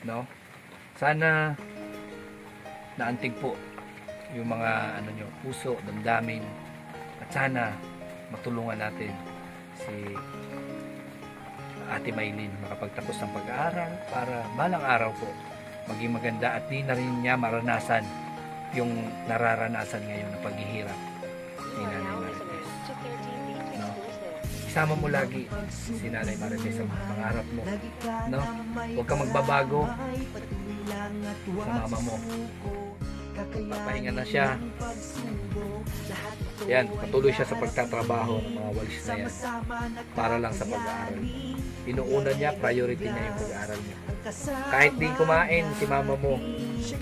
no? Sana naantig po yung mga ano nyo, puso, damdamin, at sana matulungan natin si Ate Maylin makapagtapos ng pag-aaral para balang araw po maging maganda at di na rin niya maranasan yung nararanasan ngayon na paghihirap ni Nanay Marites. No? Isama mo lagi si Nanay Marites sa mga pangarap mo. No? Huwag kang magbabago sa mama mo. Papahinga na siya. Yan, patuloy siya sa pagtatrabaho ng mga walis na yan para lang sa pag-aaral. Inuuna niya, priority niya yung pag-aaral niya. Kahit di kumain si mama mo,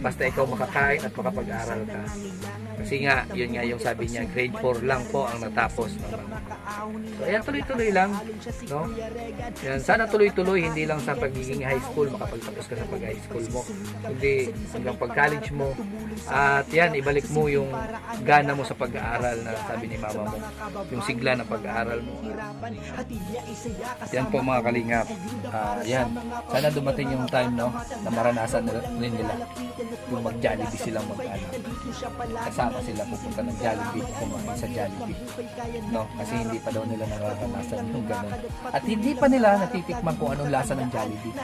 basta ikaw makakain at makapag-aaral ka. Kasi nga, yun nga yung sabi niya, grade 4 lang po ang natapos ng mama. So ayan, tuloy-tuloy lang, no? Yan, sana tuloy-tuloy, hindi lang sa pagiging high school, makapagtapos ka sa pag-high school mo, hindi hanggang pag-college mo. At yan, ibalik mo yung gana mo sa pag-aaral na sabi ni mama mo, yung sigla ng pag-aaral mo. Yan po mga kalingap. Yan, sana dumating yung time, no, na maranasan rin nila yung mag-Jollibee silang mag-ano. Kasama sila pupunta ng Jollibee, kumain sa Jollibee, no? Kasi hindi pa daw nila nararanasan yung ganun. At hindi pa nila natitikman kung anong lasa ng Jollibee.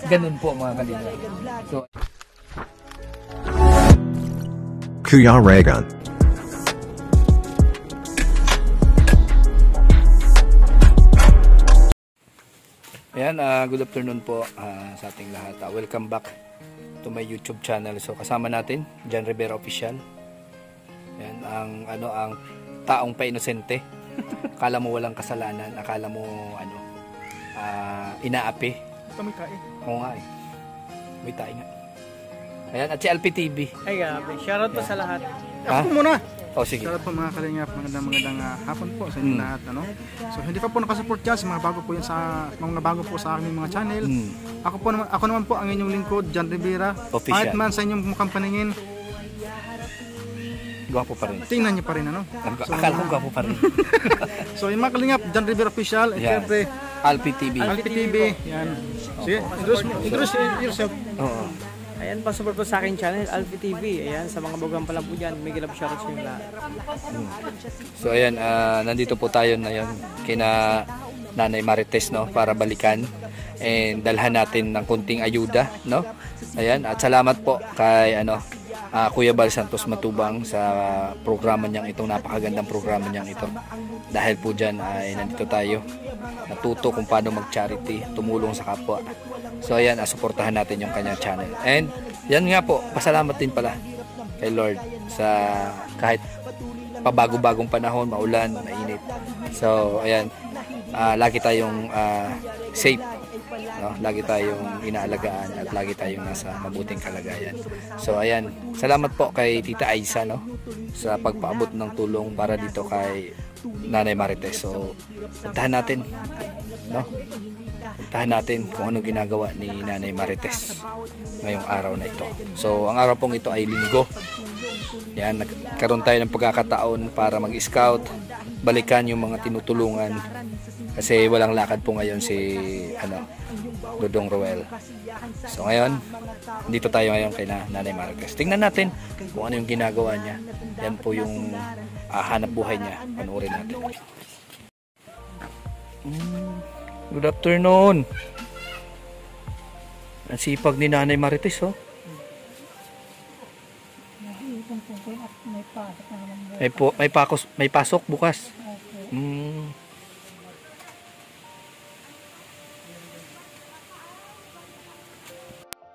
Ganun po mga kalingap. So, Kuya Regan. ayan, good afternoon po sa ating lahat. Welcome back to my YouTube channel. So kasama natin John Rivera Official. Ayan, ang taong pa-inosente. Akala mo walang kasalanan, akala mo inaapi. Ito may tae. Oo nga eh. May tae nga. Ayan, at si Alpi TV. Ay grabe, shoutout po sa lahat. Ha? Ako muna. Oh, sige. Shoutout po mga kalingap, magandang hapon po sa inyo lahat, ano. So hindi pa po nakasupport dyan, mga bago po yan mga bago po sa aming mga channel. Ako naman po ang inyong lingkod, John Rivera. Official. Kahit man sa inyong mukhang paningin, Gwapo pa rin. tingnan niyo pa rin, ano. So, Akala ko gwapo pa rin. so yung mga kalingap, John Rivera Official, at Yan. syempre, Alpi TV. Alpi TV, yan. Sige, introduce yourself. Oo. Ayan, pa-support po sa aking channel, Alpi TV. Ayan, sa mga bagang pa lang po dyan, may gilap shoutout sa inyo lahat. So ayan, nandito po tayo ngayon kina Nanay Marites, no, para balikan and dalhan natin ng kunting ayuda, no. Ayan, at salamat po kay Kuya Bal Santos Matubang sa programa niyang itong napakagandang programa niyang ito. Dahil po dyan ay nandito tayo natuto kung paano mag-charity, tumulong sa kapwa. So ayan, suportahan natin yung kanyang channel. And yan nga po, pasalamat din pala kay Lord sa kahit pabago-bagong panahon, maulan, mainit. So ayan, lagi tayong safe, no? Lagi tayong inaalagaan at lagi tayong nasa mabuting kalagayan. So ayan, salamat po kay Tita Aiza, no, sa pagpaabot ng tulong para dito kay Nanay Marites. So puntahan natin, no? Puntahan natin kung ano ginagawa ni Nanay Marites ngayong araw na ito. So ang araw pong ito ay Linggo. Yan, nagkaroon tayo ng pagkakataon para mag-scout, balikan yung mga tinutulungan kasi walang lakad po ngayon si Dodong Roel. So ngayon, dito tayo ngayon kay Nanay Marites. Tingnan natin kung ano yung ginagawa niya. Yan po yung hanap buhay niya. Panoorin natin. Good afternoon. Ang sipag ni Nanay Marites, oh. May pasok bukas.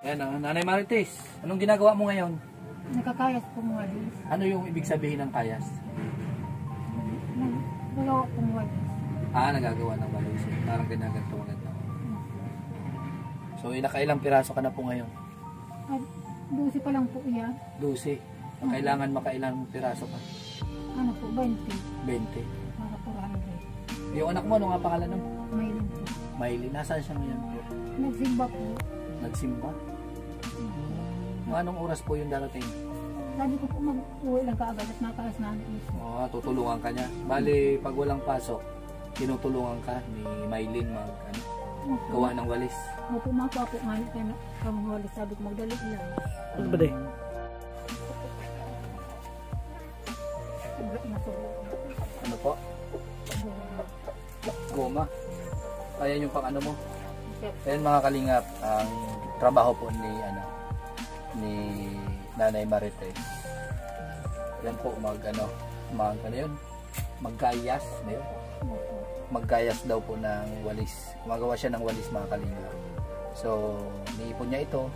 Ayan, Nanay Marites, anong ginagawa mo ngayon? Nakakayas po mga walis. Ano yung ibig sabihin ng kayas? Nagawa po mga walis. Nagagawa ng walis. Parang ginaganto maganda. So, nakailang piraso ka na po ngayon? 12 pa lang po yan. 12. Kailangan makailang piraso ka? Ano po, 20. 20. Para po 100. Yung anak mo, ano nga pangalan mo? Maylin po. Maylin. Nasaan siya ngayon? Nagsimba po. Nagsimba? Anong oras po yung darating? Sabi ko po mag-uwi lang kaagad at nakalas na tutulungan ka niya. Bali, pag walang pasok, tinutulungan ka ni Maylin gawa ng walis. Opo, mga po ngayon kaya kamahuli sabi ko magdali lang. Ano ba de? Ano po? Goma. Ayan yung pang ano mo. Ayan mga kalingap, ang trabaho po ni Nanay Marites. Yan po maggayas na yun. Maggayas daw po ng walis. Gumagawa siya ng walis mga kalingap. So, niipon niya ito.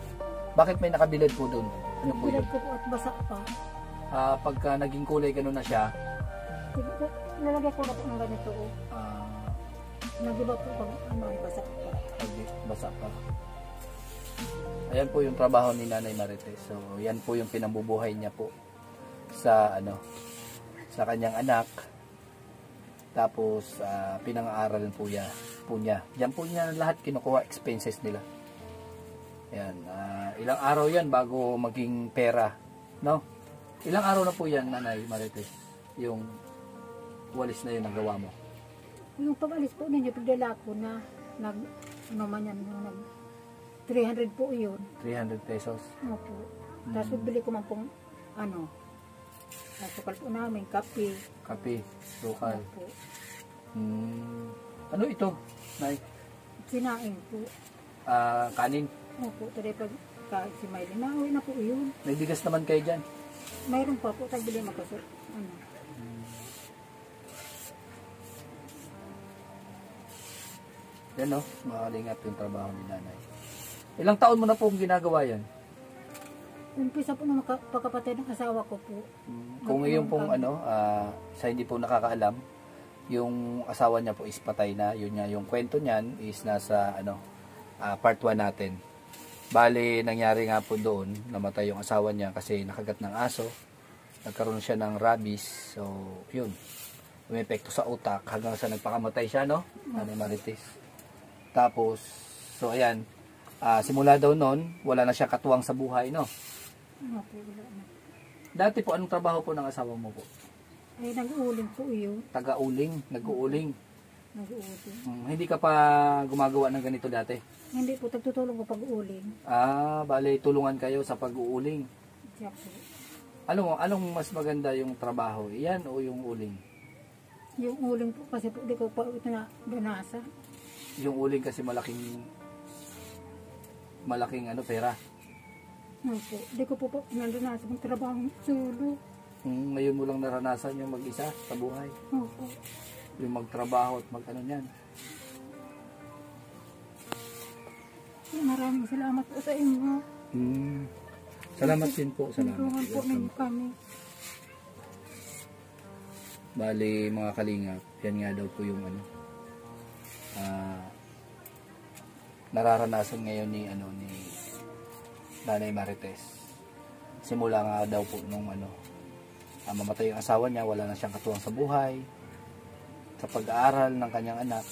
Bakit may nakabilad po doon? Ano po yun? Bilad ko po at basa pa. Pagka naging kulay gano'n na siya, Nalagay ko na po ng ganito. Nagiba po pag basa pa. basa pa. Ayan po yung trabaho ni Nanay Marites. So, yan po yung pinambubuhay niya po sa sa kanyang anak. Tapos pinang-aaralan po niya. Diyan po niya lahat kinukuha expenses nila. Ayan, ilang araw yan bago maging pera, no? Ilang araw na po yan, Nanay Marites, yung walis na yun ang gawa mo? Yung pag-alis po ninyo, pagdala ko na ano man yan, nag 300 po yun. 300 pesos. Opo. Tapos bibili ko man pong nasukal po namin, kape. Kape, sukal. Opo. Ano ito, Nay? Sinain po. Kanin. Opo, tadi pag kahit si Miley, nauwi na po yun. May bigas naman kayo dyan. Mayroon pa po, tagbili makasot. Yan no, makalingap yung trabaho ni Nanay. Ilang taon mo na po ginagawa yan? Umpisa po nung pagkapatid ng asawa ko po. Kung ngayon pong sa hindi po nakakaalam, yung asawa niya po is patay na. Yun nga, yung kwento niyan is nasa part 1 natin. Bale, nangyari nga po doon, namatay yung asawa niya kasi nakagat ng aso. Nagkaroon siya ng rabies. So, yun. Umepekto sa utak hanggang sa nagpakamatay siya, no? Nanay Marites. Tapos, so ayan, simula daw noon, wala na siya katuwang sa buhay, no? Opo, wala na. Dati po, anong trabaho po ng asawa mo po? Ay, nag-uuling po yun. Taga-uling, nag-uuling. Nag-uuling. Hindi ka pa gumagawa ng ganito dati? Hindi po, tagtutulong ko pag-uuling. Bale, tulungan kayo sa pag-uuling. Siya po. Anong mas maganda yung trabaho? Yan o yung uling? Yung uling po kasi po, di ko pa ito na danasa. Yung uling kasi malaking pera. Opo, di ko po nandanasa ng trabaho sulo. Ngayon mo lang naranasan yung mag-isa sa buhay. Opo. Yung magtrabaho at mag-ano niyan. Maraming salamat po sa inyo. Salamat din po. Tulungan po ninyo kami. Bali, mga kalingap, yan nga daw po yung nararanasan ngayon ni Nanay Marites. Simula nga daw po nung mamatay yung asawa niya, wala na siyang katuwang sa buhay, sa pag-aaral ng kanyang anak.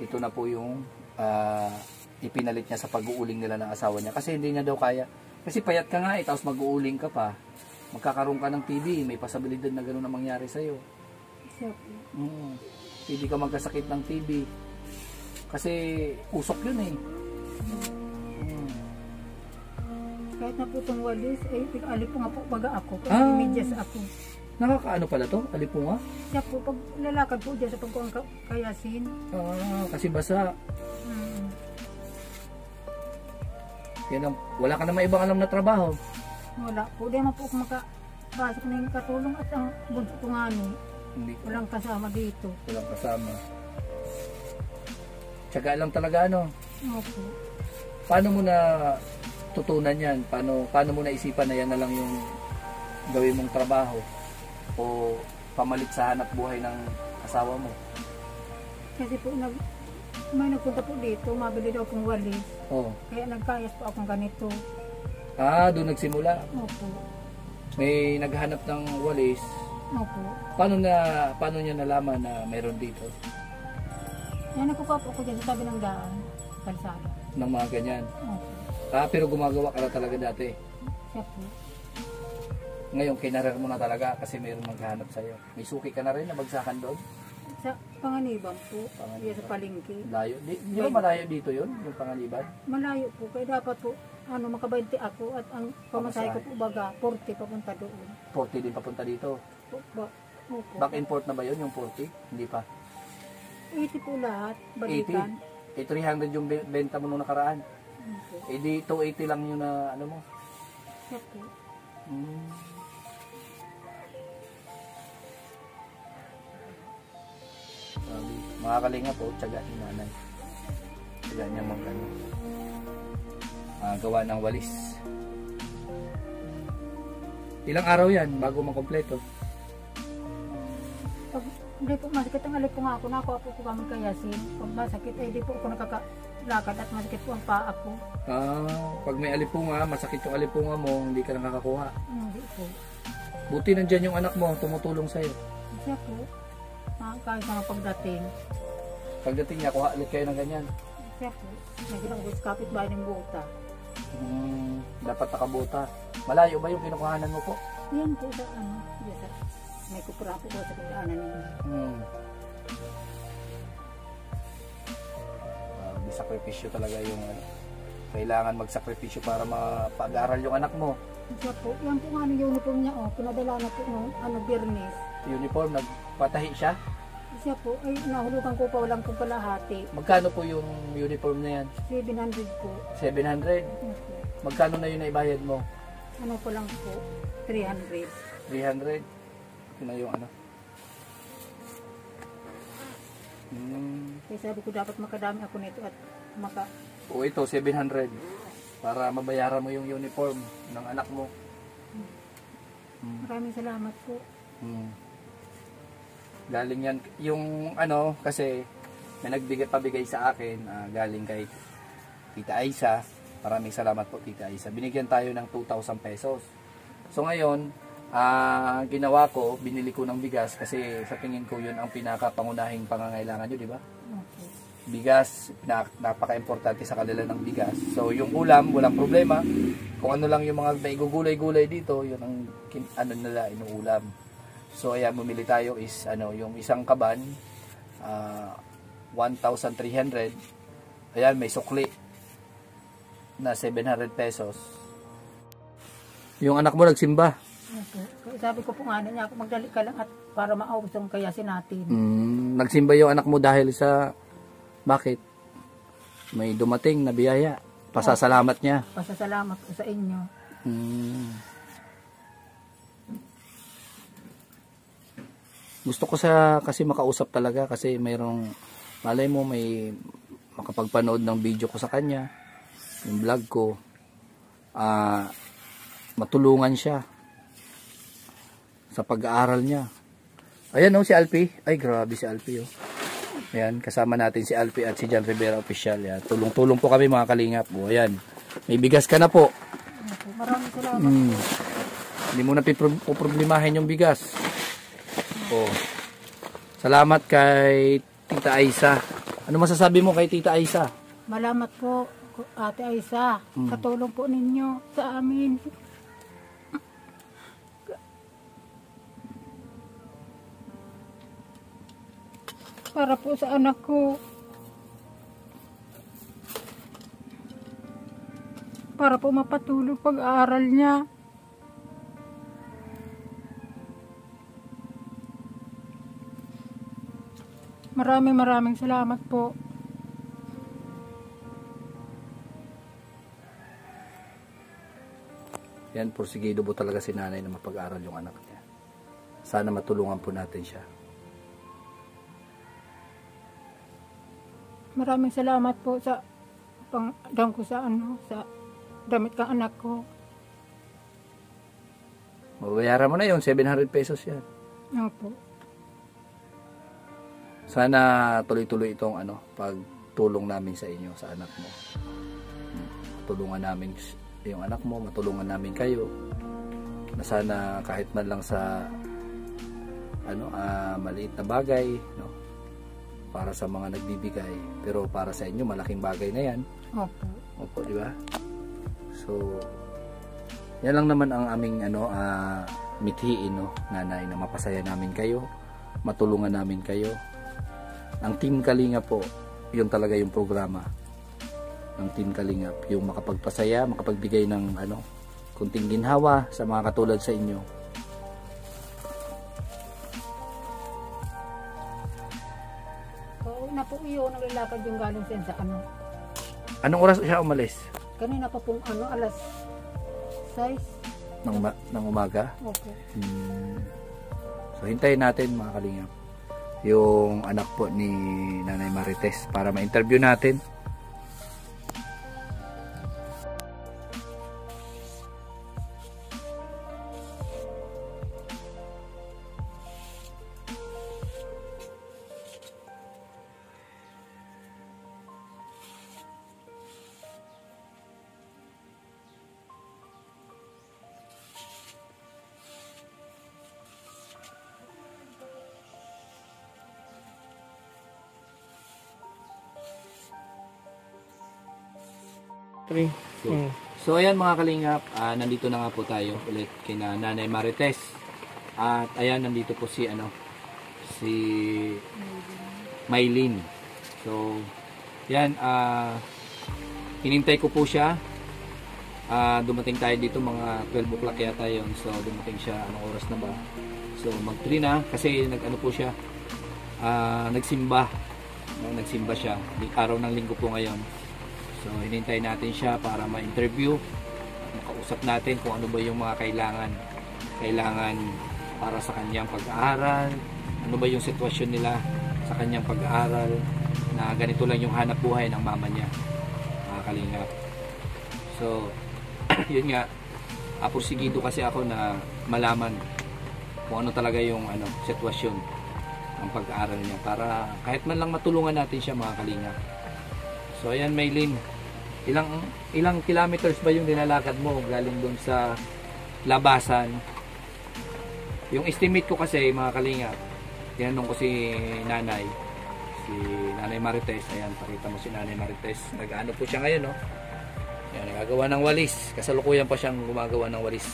Ito na po yung ipinalit niya sa pag-uuling nila ng asawa niya kasi hindi niya daw kaya. Kasi payat ka nga tapos mag-uuling ka pa. Magkakaroon ka ng TB, may pasabilidad na gano'n na mangyari sa'yo. Siya po. Hindi ka magkasakit ng TB. Kasi usok yun eh. Kahit na po itong walis, ay pag-alip po nga po baga ako. Pag medyas ako. Nakakaano pala to? Alipunga? Siya po, pag lalakad po dyan sa pagkuhang kayasin. Kasi basa. Yan wala ka naman ibang alam na trabaho. Wala po. Di naman po ako makapasok na yung katulong at ang bunso ko nga walang kasama dito. Walang kasama. Tiyaga lang talaga Opo. Paano mo na tutunan yan? Paano mo na isipan na yan na lang yung gawin mong trabaho? O pamalit sa hanap buhay ng asawa mo? Kasi po may nagpunta po dito, mabili daw akong walis. Kaya nagkayas po akong ganito. Doon nagsimula. Opo. May naghanap ng walis. Opo. Paano niya nalaman na meron dito? Yan, nagkukuha po ako dyan sa tabi ng daan, kalsada. Ng mga ganyan. Opo. Pero gumagawa ka na talaga dati. Siya po. Ngayon, kinarer mo na talaga kasi mayroong maghanap sa'yo. May suki ka na rin na bagsakan doon? Sa Panganiban po, yan sa palengke. Layo. Di ba malayo dito yun, yung Panganiban? Malayo po, kaya dapat po, makabainte ako at ang pamasahe ko po baga, 40 papunta doon. 40 din papunta dito. Opo. Back and forth na ba yun, yung 40? Hindi pa. 80 po lahat, balikan. 300 yung benta mo nung nakaraan. Okay. Di 280 lang yung na ano mo. Siya po. Sabi, mga kalinga po, tiyaga ni nanay. Tiyaga niya gawa ng walis. Ilang araw yan bago makompleto? Pag hindi po masakit ang alip po nga ako, nakuha po kami kayasin. Pag masakit, di po ako nakakalakad at masakit po ang paa ko. Pag may alipunga, masakit yung alipunga mo, hindi ka nakakakuha. Hindi po. Buti nandyan yung anak mo, tumutulong sa'yo. Siya po. Kahit na pagdating. Pagdating niya, kuha ulit kayo ng ganyan. Siya po. Naging ko sa kapitbahay ng buta. Dapat nakabuta. Malayo ba yung kinukuhanan mo po? Yan po sa may kupura po sa kailangan ninyo. May sakripisyo talaga yung kailangan magsakripisyo para mapag-aral yung anak mo. Siya po. Yan po nga uniform niya. Pinadala na po Birnes. Uniform, nagpatahi siya? Siya po. Ay, nahulugan ko pa. Walang po kalahati. Magkano po yung uniform na yan? 700 po. 700? Magkano na yun na ibayad mo? Ano po lang po? 300. 300? Yun na yung Kaya sabi ko dapat makadami ako nito at O ito, 700. Para mabayaran mo yung uniform ng anak mo. Maraming salamat po. Galing yan. Yung kasi may pabigay sa akin, galing kay Tita Aisa. Maraming salamat po, Tita Aisa. Binigyan tayo ng 2,000 pesos. So ngayon, ginawa ko, binili ko ng bigas kasi sa tingin ko yun ang pinakapangunahing pangangailangan nyo, di ba? Okay. Bigas, napaka-importante sa kanila ng bigas. So yung ulam, walang problema. Kung ano lang yung mga naigugulay-gulay dito, yun ang nila inuulam. So ayan, bumili tayo is yung isang kaban, 1,300. Ayan, may sukli na 700 pesos. Yung anak mo nagsimba? Okay. Sabi ko po nga niya, magdali ka lang at para maubos yung kayasin natin. Nagsimba yung anak mo dahil sa bakit? May dumating na biyaya. Pasasalamat niya. Pasasalamat ko sa inyo. Gusto ko kasi makausap talaga kasi mayroong malay mo may makapagpanood ng video ko sa kanya, yung vlog ko, matulungan siya sa pag-aaral niya. Ayan si Alpi. Ay grabe si Alpi Ayan, kasama natin si Alpi at si John Rivera Official. Yan. Tulong-tulong po kami mga kalingap. Ayan, may bigas ka na po. Maraming salamat po. Hindi mo na problemahin yung bigas. Salamat kay Tita Aisa. Ano masasabi mo kay Tita Aisa? Malamat po, Ate Aisa, sa tulong po ninyo sa amin. Para po sa anak ko. Para po mapatuloy pag-aaral niya. Maraming salamat po. Yan, porsigido po talaga si nanay na mapag-aral yung anak niya. Sana matulungan po natin siya. Maraming salamat po sa pangdang ko sa sa damit kang anak ko. Mabayaran mo na yun, 700 pesos yan. Opo. Sana tuloy-tuloy itong pagtulong namin sa inyo, sa anak mo. Tulungan namin yung anak mo, matulungan namin kayo. Na sana kahit man lang sa maliit na bagay, no? Para sa mga nagbibigay, pero para sa inyo malaking bagay na yan. Opo, di ba? So yan lang naman ang aming mithiin, no, nanay, na mapasaya namin kayo, matulungan namin kayo, Ang Team Kalingap po, yun talaga yung programa ng Team Kalingap, yung makapagpasaya, makapagbigay ng kunting ginhawa sa mga katulad sa inyo. Oo, na po yun, naglalakad yung galing siya sa Anong oras siya umalis? kanina pa pong alas 6. Ng umaga? Okay. So hintayin natin mga Kalingap yung anak po ni Nanay Marites para ma-interview natin. So ayan mga Kalingap, nandito na nga po tayo ulit kina Nanay Marites. At ayan, nandito po si si Maylin. So yan, hinintay ko po siya. Dumating tayo dito mga 12 o'clock yata yun. So dumating siya, anong oras na ba? So mag-3 na kasi po siya, nagsimba. Nagsimba siya, araw ng linggo po ngayon. So hinintay natin siya para ma-interview, makausap natin kung ano ba yung mga kailangan para sa kanyang pag-aaral, ano ba yung sitwasyon nila sa kanyang pag-aaral, na ganito lang yung hanap buhay ng mama niya, mga Kalingap. So yun nga, pursigido kasi ako na malaman kung ano talaga yung sitwasyon ng pag-aaral niya para kahit man lang matulungan natin siya, mga Kalingap. So ayan Maylin, ilang kilometers ba yung nilalakad mo galing doon sa labasan? Yung estimate ko kasi, mga Kalingap, tinanong ko si Nanay Marites. Ayan, pakita mo si Nanay Marites. Nag-ano po siya ngayon, no? Ayan, nagagawa ng walis. Kasalukuyan pa siyang gumagawa ng walis.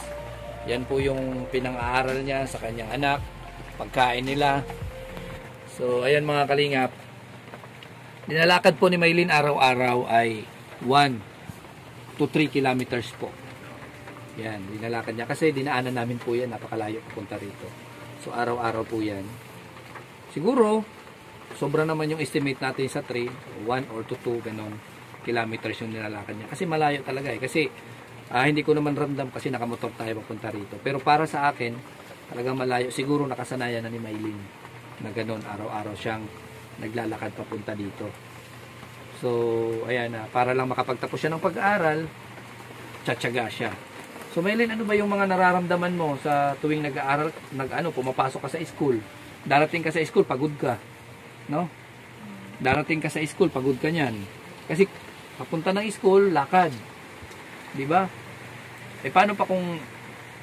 Yan po yung pinang-aaral niya sa kanyang anak, pagkain nila. So ayan mga Kalingap, dinalakad po ni Maylin araw-araw ay 1 to 3 kilometers po. Yan, dinalakad niya. Kasi dinaanan namin po yan, napakalayo punta rito. So araw-araw po yan. Siguro, sobra naman yung estimate natin sa 3, 1 or 2 ganon kilometers yung nilalakad niya. Kasi malayo talaga eh. Kasi hindi ko naman ramdam kasi nakamotor tayo papunta rito. Pero para sa akin, talagang malayo. Siguro nakasanayan na ni Maylin na ganon, araw-araw siyang naglalakad papunta dito. So ayan na, para lang makapagtapos siya ng pag-aaral, tsatsaga siya. So Maylin, ano ba yung mga nararamdaman mo sa tuwing nag-aaral, pumapasok ka sa school? Darating ka sa school, pagod ka, no? Darating ka sa school, pagod ka niyan. Kasi papunta ng school, lakad, di ba? Paano pa kung,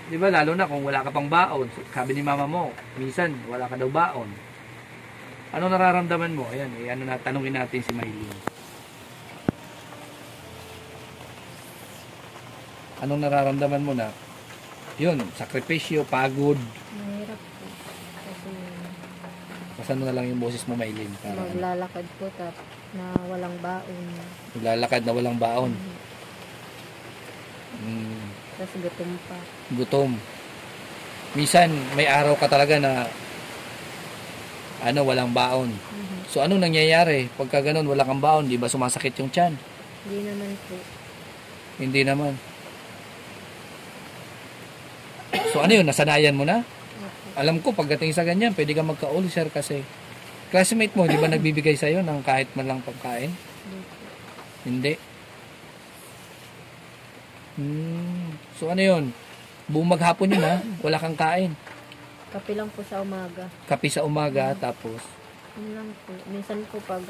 di ba, lalo na kung wala ka pang baon? Sabi ni mama mo, minsan wala ka daw baon. Ano nararamdaman mo? Ayan, tanungin natin si Maylin. Anong nararamdaman mo na? Yun, sakripisyo, pagod. Mahirap po. Kasi Pasan mo na lang yung boses mo, Maylin. Para maglalakad po na walang baon. maglalakad na walang baon. Tapos gutom pa. Gutom. Minsan, may araw ka talaga na walang baon. So, ano nangyayari? Pagka ganun, wala kang baon, di ba sumasakit yung tiyan? Hindi naman po. Hindi naman. So, ano yun? Nasanayan mo na? Alam ko, pagdating sa ganyan, pwede ka magka-ulcer kasi classmate mo, di ba nagbibigay sa'yo ng kahit man lang pagkain? Hindi. So, ano yun? Buong maghapon yun, ha? Wala kang kain. Kape lang po sa umaga. Kape sa umaga, tapos Yun lang po. Minsan po pag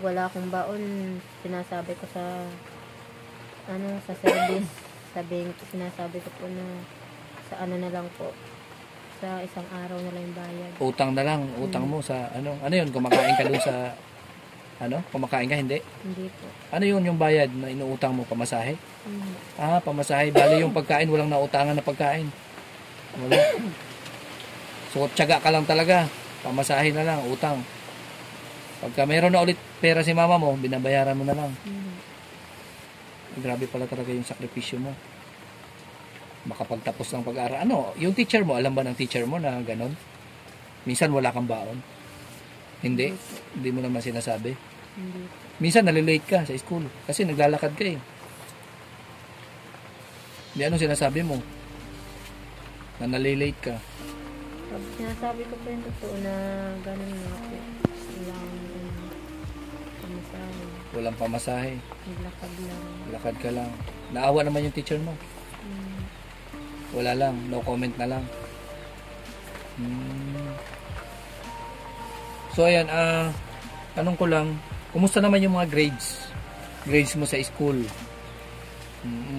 wala akong baon, sinasabi ko sa service. Sinasabi ko po na sa na lang po. Sa isang araw na lang yung bayad. utang na lang. Utang mo sa ano yun? Kumakain ka dun sa kumakain ka, hindi? Hindi po. Ano yun yung bayad na inuutang mo? Pamasahe? Hindi. Pamasahe. Bali yung pagkain, walang nautangan na pagkain. Wala. So, tiyaga ka lang talaga. Pamasahe na lang, utang. Pagka mayroon na ulit pera si mama mo, binabayaran mo na lang. Mhm. Grabe pala talaga yung sakripisyo mo. Makapagtapos ng pag-aaral. Ano, yung teacher mo, alam ba ng teacher mo na ganon? Minsan wala kang baon. Hindi? Hindi mo naman sinasabi. Hindi. Minsan nalilate ka sa school kasi naglalakad ka eh. Hindi, anong sinasabi mo? Na nalilate ka. Pag sinasabi ko po yung totoo na ganun nga po. Walang pamasahe. Walang pamasahe. Naglakad lang. Lakad ka lang. Naawa naman yung teacher mo. Mm. Wala lang. No comment na lang. Hmm. So ayan, anong ko lang, kumusta naman yung mga grades? Grades mo sa school?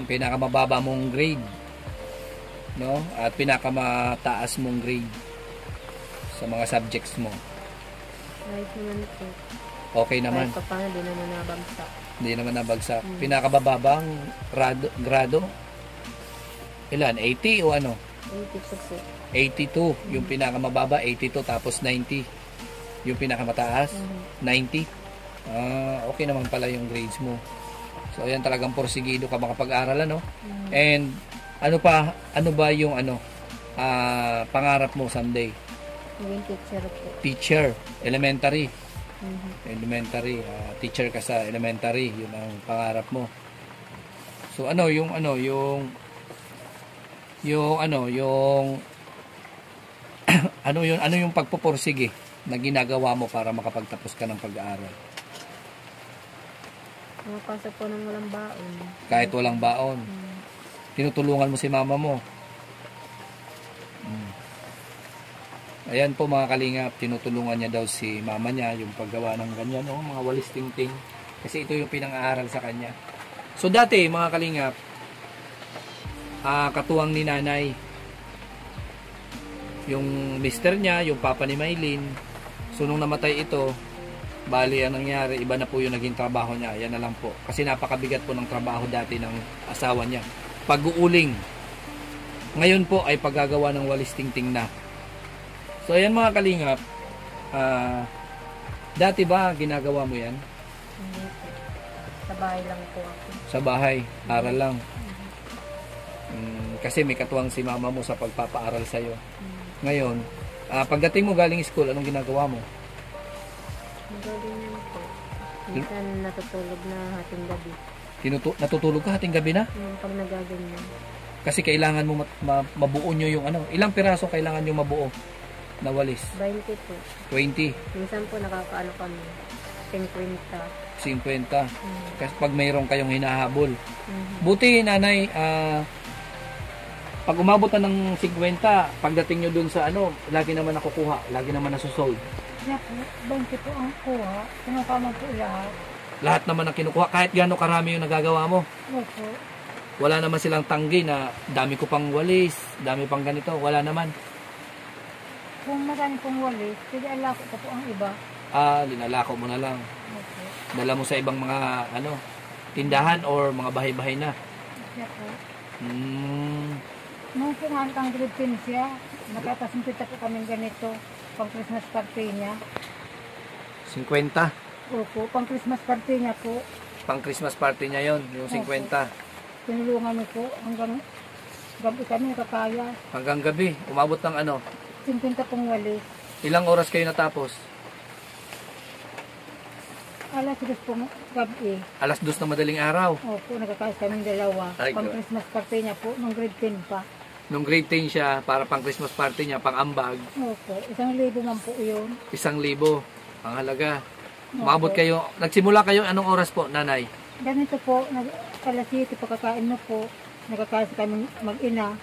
Pinakamababa mong grade, no? At pinakamataas mong grade sa mga subjects mo. Kahit naman po. Okay naman. Kahit pa paano, di naman nabagsak. Hindi naman nabagsak. Pinakabababang grado? Ilan? 80 o ano? 80 po. 82. Yung pinakamababa, 82 tapos 90. Yung pinakamataas, 90. Okay naman pala yung grades mo. So ayan, talagang porsigido ka makapag-aral, ano? And ano ba yung pangarap mo someday? Maging teacher po. Teacher, elementary. Mhm. Elementary, teacher ka sa elementary, yun ang pangarap mo. So ano yung ano yung pagpupursige na ginagawa mo para makapagtapos ka ng pag-aaral? Nakapasok po ng walang baon. Kahit walang baon. Tinutulungan mo si mama mo. Ayan po mga kalingap, tinutulungan niya daw si mama niya yung paggawa ng ganyan, mga walis tingting. Kasi ito yung pinang-aaral sa kanya. So dati mga kalingap, katuwang ni nanay, yung mister niya, yung papa ni Maylin. So nung namatay ito, bali ang nangyari, iba na po yung naging trabaho niya. Yan na lang po. Kasi napakabigat po ng trabaho dati ng asawa niya. Pag-uuling. Ngayon po ay paggagawa ng walis tingting na. So ayan mga kalingap, dati ba ginagawa mo yan? Hindi po. Sa bahay lang po ako. Sa bahay, aral lang. Kasi may katuwang si mama mo sa pagpapaaral sa'yo. Ngayon, pagdating mo galing school, anong ginagawa mo? Magaling po. Minsan natutulog na hating gabi. Natutulog ka hating gabi na? Yung pag nagaganyan. Kasi kailangan mo mabuo nyo yung ilang piraso kailangan nyo mabuo na walis? 20 po. 20, Minsan po nakakaano kami. 50. 50. Kasi pag mayroon kayong hinahabol. Mhm. Buti nanay, pag umabot na ng 50, pagdating nyo dun sa lagi naman nakukuha, lagi naman nasusold. Kaya po, 20 po ang kuha. Kinukama po lahat. Lahat naman ang kinukuha, kahit gaano karami yung nagagawa mo. Opo. Wala naman silang tanggi na dami ko pang walis, dami pang ganito, wala naman. Kung marami pong walis, sige alako ko po ang iba. Linalako mo na lang. Opo. Dala mo sa ibang mga tindahan or mga bahay-bahay na. Kaya po. Mm, Nung pumunta kang grade 10 siya, nakapasimpita po kami ganito. Pang Christmas party niya. 50. Opo, pang Christmas party niya po. Pang Christmas party niya yon, yung 50. Tinulungan niyo po hanggang gabi kami nakakaya. Hanggang gabi, umabot ng 50 pong walis. ilang oras kayo natapos? Alas 2 pong gabi. Alas 2 na madaling araw. Opo, nagkakayos kami dalawa. Ay, Pang God. Christmas party niya po, nung grade 10 pa. Nung grade 10 siya, para pang Christmas party niya, pang ambag, Opo, 1,000 man po yun. 1,000 ang halaga. Umabot kayo, nagsimula kayo anong oras po, nanay? Ganito po, alas 7 pagkakain na po, nagkakayos kami mag-ina.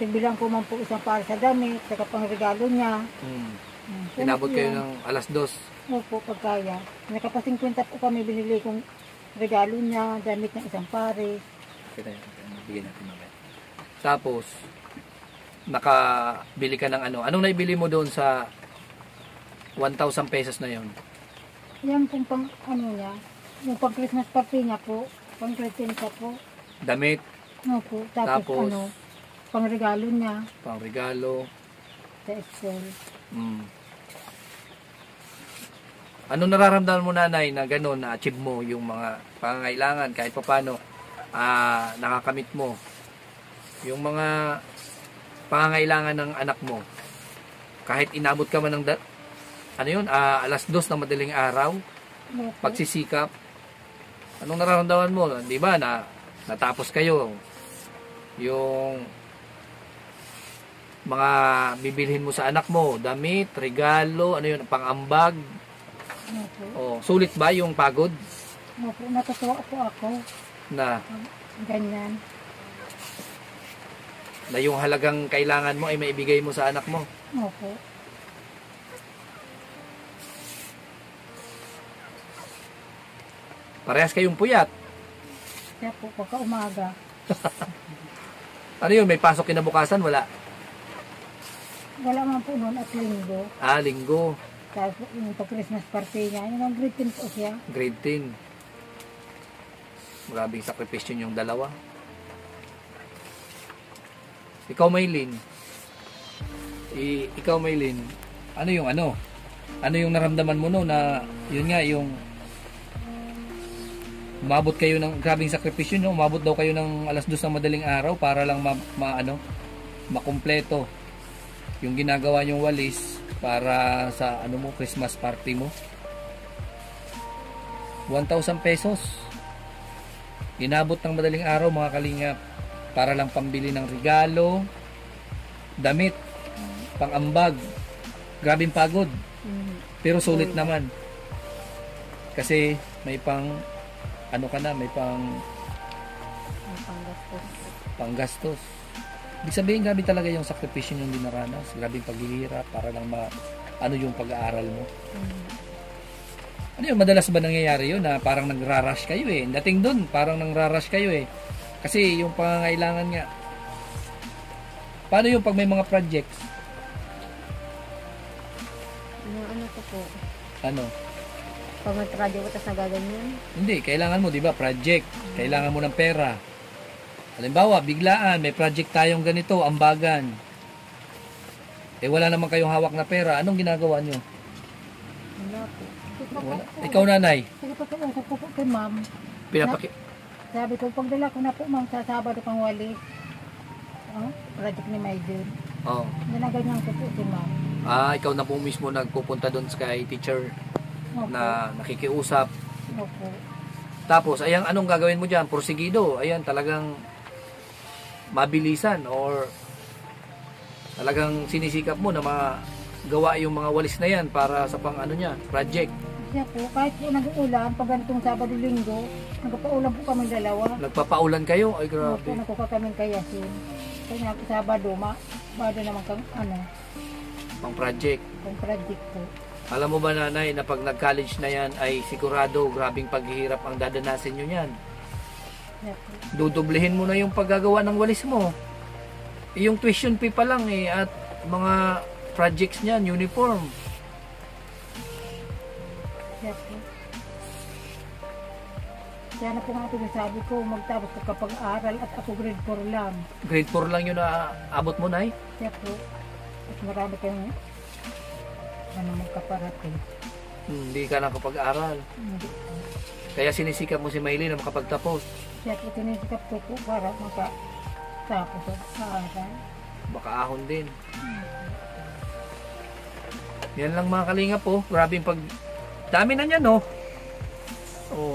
Bilang po man po isang para sa damit, saka pang regalo niya. Inabot kayo ng alas 2. Opo, pagkaya. Nakapasingkwenta po kami, binili kong regalo niya, damit ng isang pare. Bigyan natin mamaya. Tapos, nakabili ka ng anong naibili mo doon sa 1,000 pesos na yon? Yan pong pang niya, yung pang Christmas party niya po, pang Christmas po. Damit, Opo, tapos, Tapos? pang regalo niya pang regalo. sa school. Ano nararamdaman mo, nanay, na gano'n, na-achieve mo yung mga pangangailangan kahit paano nakakamit mo yung mga pangangailangan ng anak mo? Kahit inabot ka man ng alas 2 ng madaling araw, pagsisikap, anong nararamdaman mo? Di ba, natapos kayo, yung mga bibilhin mo sa anak mo, damit, regalo, ano yun, pang-ambag. Sulit ba yung pagod? Opo, natutuwa po ako. Na Ganyan. yung halagang kailangan mo ay maibigay mo sa anak mo. Opo. Parehas kayong puyat. Kaya po, pagka-umaga. Ano yun, may pasok kinabukasan? Wala. Wala man po noon at linggo. Linggo. Tapos yung pag-Christmas party niya, yung grade 10 po siya. Grade 10. Maraming sakripisyo yung dalawa. Ikaw, Maylin. Ikaw, Maylin. Ano yung ano? Ano yung naramdaman mo no na yun nga yung umabot kayo ng grabing sakripisyo, no? Umabot daw kayo ng alas 2 ng madaling araw para lang makumpleto yung ginagawa nyong walis para sa Christmas party mo. 1,000 pesos. Inabot ng madaling araw, mga kalingap, para lang pambili ng regalo, damit, pang-ambag. Grabing pagod. Pero sulit naman. Kasi may may panggastos. Ibig sabihin, grabe talaga yung sakripisyo yung dinaranas. Grabing paghihirap para lang yung pag-aaral mo. Ano yung madalas ba nangyayari yun na parang nagra-rush kayo eh? Dating dun, parang nagra-rush kayo eh. Kasi yung pangangailangan nga. Paano yung pag may mga projects? Ano ko po? Ano? Pag mag-radio ko, tapos nagaganyan. Hindi, kailangan mo, di ba? Project. Kailangan mo ng pera. Halimbawa, biglaan, may project tayong ganito, ambagan. Wala naman kayong hawak na pera. Anong ginagawa nyo? Wala po. Wala. Ikaw, nanay. Sige po, usap ko po kay ma'am. Sabi ko, pagdala ko na po ma'am sa Sabado pang walis. Project ni Maydin. Ginaganyan ko po si ma'am. Ikaw na po mismo nagpupunta doon kay teacher. Opo. Na nakikiusap. Opo. Tapos, ayan, anong gagawin mo dyan? Porsigido. Ayan, talagang mabilisan or talagang sinisikap mo na magawa yung mga walis na yan para sa project. Siya po, kahit po nag-uulan, pag ganitong Sabado-Linggo, nagpapaulan po kami dalawa. Nagpapaulan kayo? Ay, Opo, grabe. nakuha kami kayasin. Kaya Sabado, Sabado naman kang Pang project. kung project po. Alam mo ba, nanay, na pag nag-college na yan ay sigurado grabing paghihirap ang dadanasin nyo yan. Siya po. Dudublehin mo na yung paggagawa ng walis mo. Yung tuition fee pa lang at mga projects niyan, uniform. Siya po. Kaya na po nga sabi ko, magtapos ko kapag aral at ako grade 4 lang. Grade 4 lang yun na abot mo, nay? Siya po. At marami kayong magkaparating. Hindi ka nakapag-aral. Hindi po. Kaya sinisikap mo si Maylin na makapagtapos. Siya po, tinisikap ko po para makatapos sa aral. Baka ahon din. Yan lang, mga kalingap po. Grabing dami na niyan, no?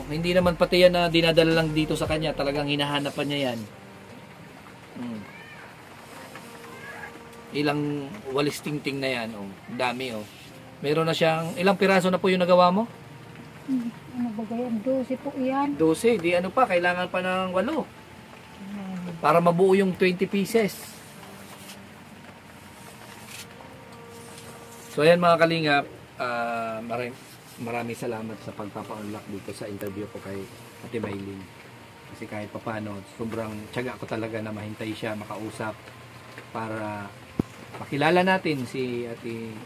Hindi naman pati yan na dinadala lang dito sa kanya. Talagang hinahanapan niya yan. Ilang walis tingting na yan. Dami. Meron na siyang, ilang piraso na po yung nagawa mo? Ano ba ganyan? 12 po yan. 12. Di ano pa, kailangan pa ng 8. Para mabuo yung 20 pieces. So ayan, mga kalingap, maraming salamat sa pagpapa-unlock dito sa interview ko kay Ate Maylin. Kasi kahit paano, sobrang tiyaga ko talaga na mahintay siya, makausap para makilala natin si Ate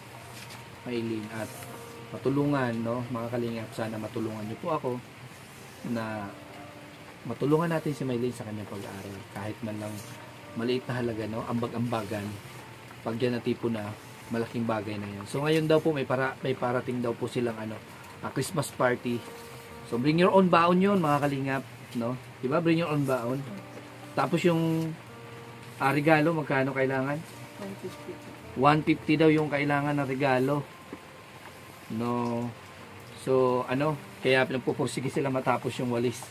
Maylin at matulungan, no, mga kalingap. Sana matulungan niyo po ako na matulungan natin si Maylin sa kanyang pag-aaral. Kahit man lang maliit na halaga, no, ambag-ambagan. Pag yan natipo na, malaking bagay na yan. So ngayon daw po may parating daw po silang Christmas party. So bring your own baon 'yon, mga kalingap, no? 'Di ba? Bring your own baon. Tapos yung regalo, magkano kailangan? 150 daw yung kailangan ng regalo. No. So kaya pinagpupursige sila matapos yung walis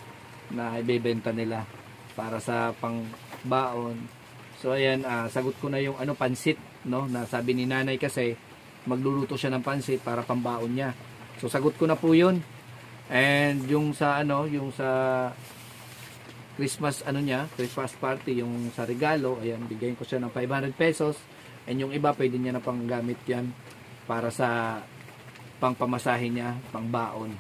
na ibebenta nila para sa pangbaon. So ayan, sagot ko na yung pansit, no? Na sabi ni nanay kasi magluluto siya ng pansit para pambaon niya. So sagot ko na po 'yun. And yung sa yung sa Christmas Christmas party, yung sa regalo, ayan, bigyan ko siya ng 500 pesos. And yung iba pwede niya na pang gamit 'yan para sa pangpamasahe niya, pangbaon.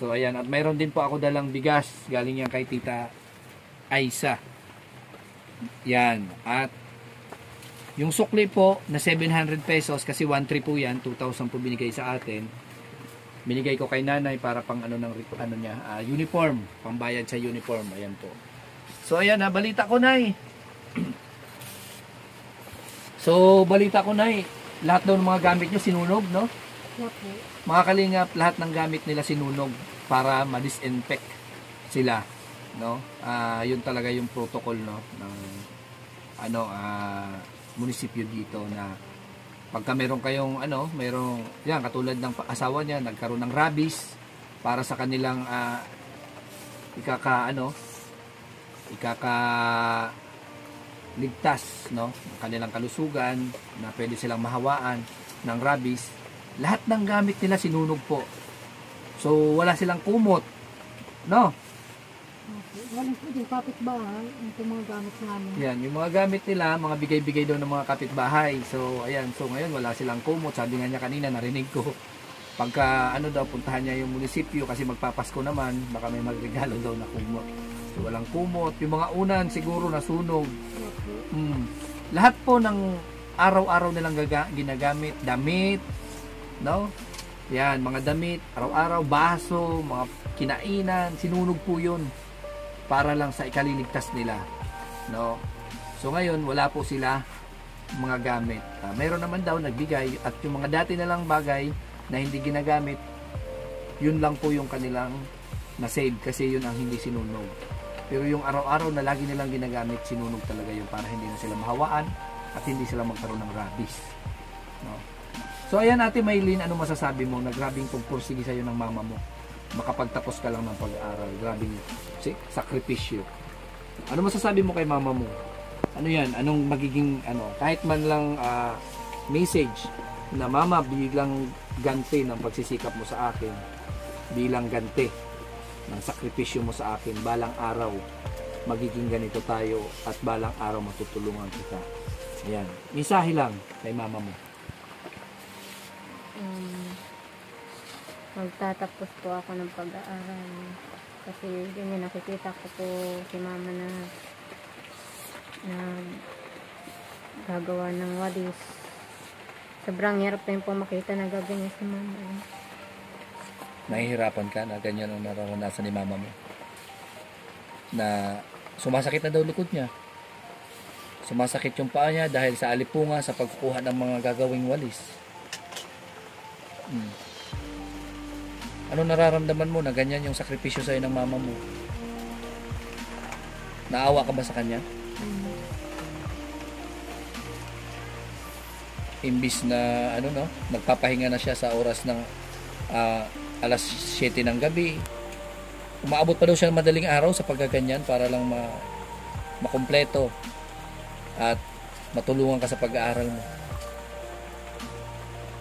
So ayan, at mayroon din po ako dalang bigas galing yan kay Tita Aisa. Yan, at yung sukli po na 700 pesos kasi 1,300 po yan, 2,000 po binigay sa atin. Binigay ko kay nanay para pang uniform, pambayad sa uniform. Ayan po. So ayan, balita ko, nay. So balita ko, nay, lahat daw ng mga gamit niyo sinunog, no? Mga kalingap, lahat ng gamit nila sinunog para ma-disinfect sila, no? Yun talaga yung protocol, no, ng munisipyo dito, na pagka meron kayong merong yan katulad ng asawa niya nagkaroon ng rabies, para sa kanilang ligtas, no, kanilang kalusugan, na pwede silang mahawaan ng rabies, lahat ng gamit nila sinunog po. So wala silang kumot, no? Galing po din kapitbahay, yung mga gamit namin. Yan, yung mga gamit nila, mga bigay-bigay daw ng mga kapitbahay. So, ayan, so ngayon wala silang kumot. Sabi nga niya kanina, narinig ko. Pagka, puntahan niya yung munisipyo kasi magpapasko naman, baka may magregalo daw na kumot. So, walang kumot. Yung mga unan, siguro nasunog. Lahat po ng araw-araw nilang ginagamit, damit, no? Yan, mga damit, araw-araw, baso, mga kinainan, sinunog po yun. Para lang sa ikaliligtas nila, no? So ngayon wala po sila mga gamit. Mayroon naman daw nagbigay, at yung mga dati na lang bagay na hindi ginagamit, yun lang po yung kanilang na-save kasi yun ang hindi sinunog. Pero yung araw-araw na lagi nilang ginagamit, sinunog talaga yun para hindi na sila mahawaan at hindi sila magkaroon ng rabies, no? So ayan, Ate Maylin, ano masasabi mo? Nagrabing pagpursige sa'yo ng mama mo, makapagtapos ka lang ng pag-aaral. Grabing sakripisyo. Ano masasabi mo kay mama mo? Ano yan? Anong magiging kahit man lang message na, mama, bilang ganti ng pagsisikap mo sa akin, bilang ganti ng sakripisyo mo sa akin, balang araw magiging ganito tayo at balang araw matutulungan kita. Ayan, mensahe lang kay mama mo. Magtatapos po ako ng pag-aaral kasi yun, nakikita ko po si mama na gagawa ng walis. Sobrang hirap rin po makita na gaganyan si mama. Nahihirapan ka na ganyan ang nararanasan ni mama mo? Na sumasakit na daw likod niya. Sumasakit yung paa niya dahil sa alipunga sa pagkukuha ng mga gagawing walis. Ano nararamdaman mo na ganyan yung sakripisyo sa'yo ng mama mo? Naawa ka ba sa kanya? Imbis na nagpapahinga na siya sa oras ng alas 7 ng gabi, umaabot pa daw siya ng madaling araw sa paggaganyan para lang makumpleto at matulungan ka sa pag-aaral mo.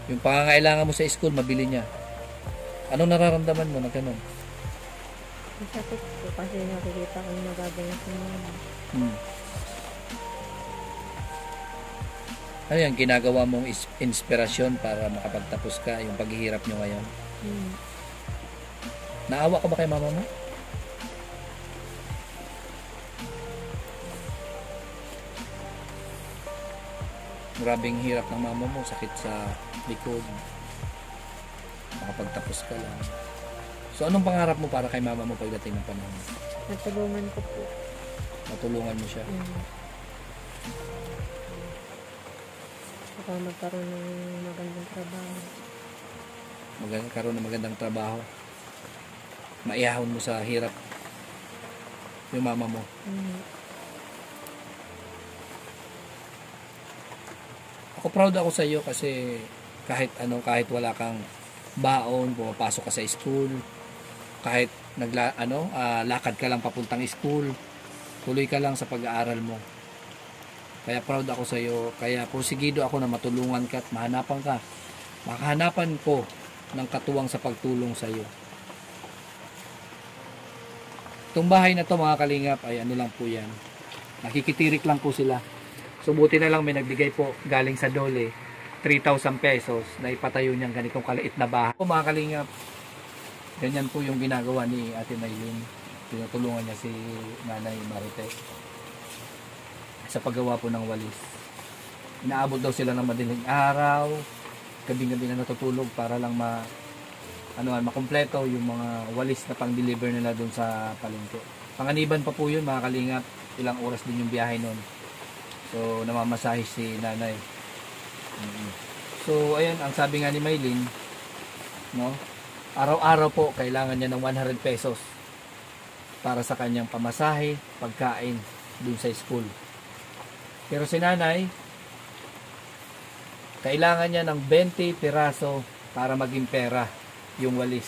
Yung pangangailangan mo sa school, mabili niya. Anong nararamdaman mo na gano'n? Masakit po kasi nakikita ko yung nagaganyan si mama. Ano yan, ginagawa mong inspirasyon para makapagtapos ka, yung paghihirap nyo ngayon? Naawa ka ba kay mama mo? Grabing hirap ng mama mo, sakit sa likod, makapagtapos ka lang. So anong pangarap mo para kay mama mo pagdating ng panahon? Natulungan ko po. Matulungan mo siya? Saka magkaroon ng magandang trabaho. magkaroon ng magandang trabaho. Maihahon mo sa hirap yung mama mo. Ako proud ako sa iyo kasi kahit wala kang baon, pumapasok ka sa school, kahit lakad ka lang papuntang school, tuloy ka lang sa pag-aaral mo. Kaya proud ako sa iyo, kaya porsigido ako na matulungan ka at mahanapan ka. Makahanapan ko ng katuwang sa pagtulong sa iyo. Itong bahay na to mga kalingap ay ano lang po yan. Nakikitirik lang po sila. So buti na lang may nagbigay po galing sa Dole 3,000 pesos na ipatayo niyang ganitong kaliit na bahay. Po mga kalingap, ganyan po yung ginagawa ni Ate Maylin. Tinutulungan niya si Nanay Marites sa paggawa po ng walis. Inaabot daw sila ng madaling araw, gabi-gabi na natutulog para lang makumpleto yung mga walis na pang-deliver nila doon sa palengke. Panganiban pa po yun mga kalingap, ilang oras din yung biyahe nun. So namamasahe si Nanay. So ayun, ang sabi nga ni Maylin, no, araw-araw po kailangan niya ng 100 pesos para sa kanyang pamasahe, pagkain dun sa school. Pero si Nanay, kailangan niya ng 20 piraso para maging pera yung walis.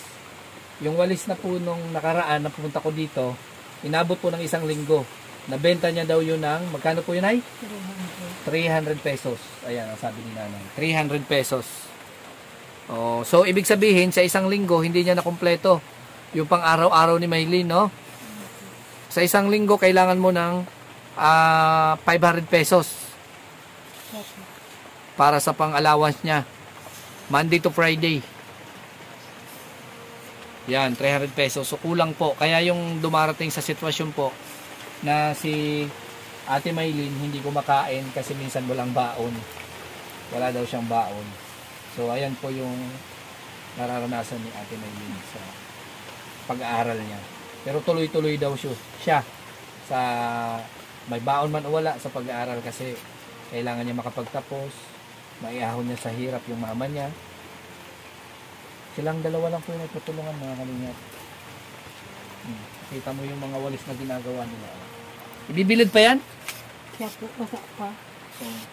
Yung walis na po nung nakaraan na pumunta ko dito, inabot po ng 1 linggo. Nabenta niya daw yun ng, magkano po yun ay? 300 pesos. Ayan, ang sabi ni Nanay. 300 pesos. Oh, so, ibig sabihin, sa 1 linggo, hindi niya nakumpleto yung pang araw-araw ni Maylin, no? Sa 1 linggo, kailangan mo ng 500 pesos para sa pang-allowance niya. Monday to Friday. Yan, 300 pesos. So, kulang po. Kaya yung dumarating sa sitwasyon po na si Ate Maylin hindi kumakain kasi minsan walang baon. Wala daw siyang baon. So, ayan po yung nararanasan ni Ate Maylin sa pag-aaral niya. Pero tuloy-tuloy daw siya sa may baon man o wala sa pag-aaral kasi kailangan niya makapagtapos, maiahon niya sa hirap yung mama niya. Silang dalawa lang po yung nagtutulungan mga kalingap. Kita mo yung mga walis na ginagawa nila. Ibibilad pa yan? Siya po, basa pa.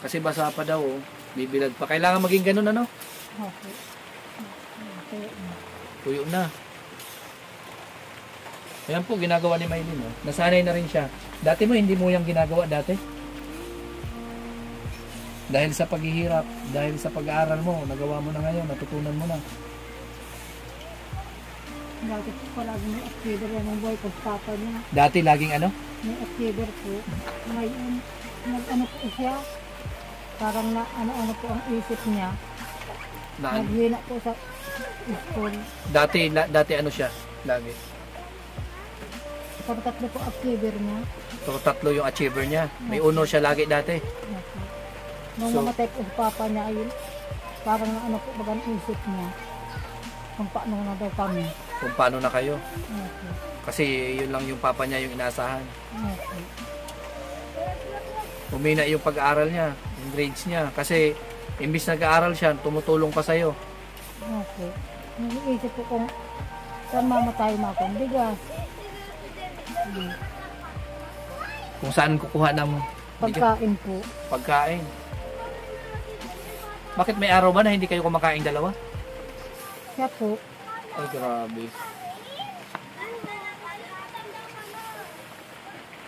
Kasi basa pa daw, bibilad pa. Kailangan maging ganun ano? Okay. Tuyo na. Ayan po, ginagawa ni Maylin. Oh. Nasanay na rin siya. Dati mo, hindi mo yung ginagawa dati? Dahil sa paghihirap, dahil sa pag-aaral mo, nagawa mo na ngayon, natutunan mo na. Dati po palagi may activer yan ang boy ko papa niya. Dati laging ano? May activer po. Ngayon, nag-ano po siya. Parang na ano po ang isip niya. Naghina po sa school. Dati ano siya? Lagi. Parang 3 po activer niya. So 3 yung achiever niya. May honor siya lagi dati. Okay. Nung So, mamatay po sa papa niya, ayun, parang ano po bagang isip niya. Kung paano na daw kami. Kung paano na kayo. Okay. Kasi yun lang yung papa niya yung inaasahan. Okay. Humina yung pag-aaral niya, yung grades niya. Kasi imbis nag-aaral siya, tumutulong pa sa'yo. Okay. Nag-iisip ko kung saan mamatay mo akong bigas. Kung saan kukuha ng Pagkain po. pagkain. Bakit may araw ba na hindi kayo kumakain dalawa? Siya po. Ay, grabe.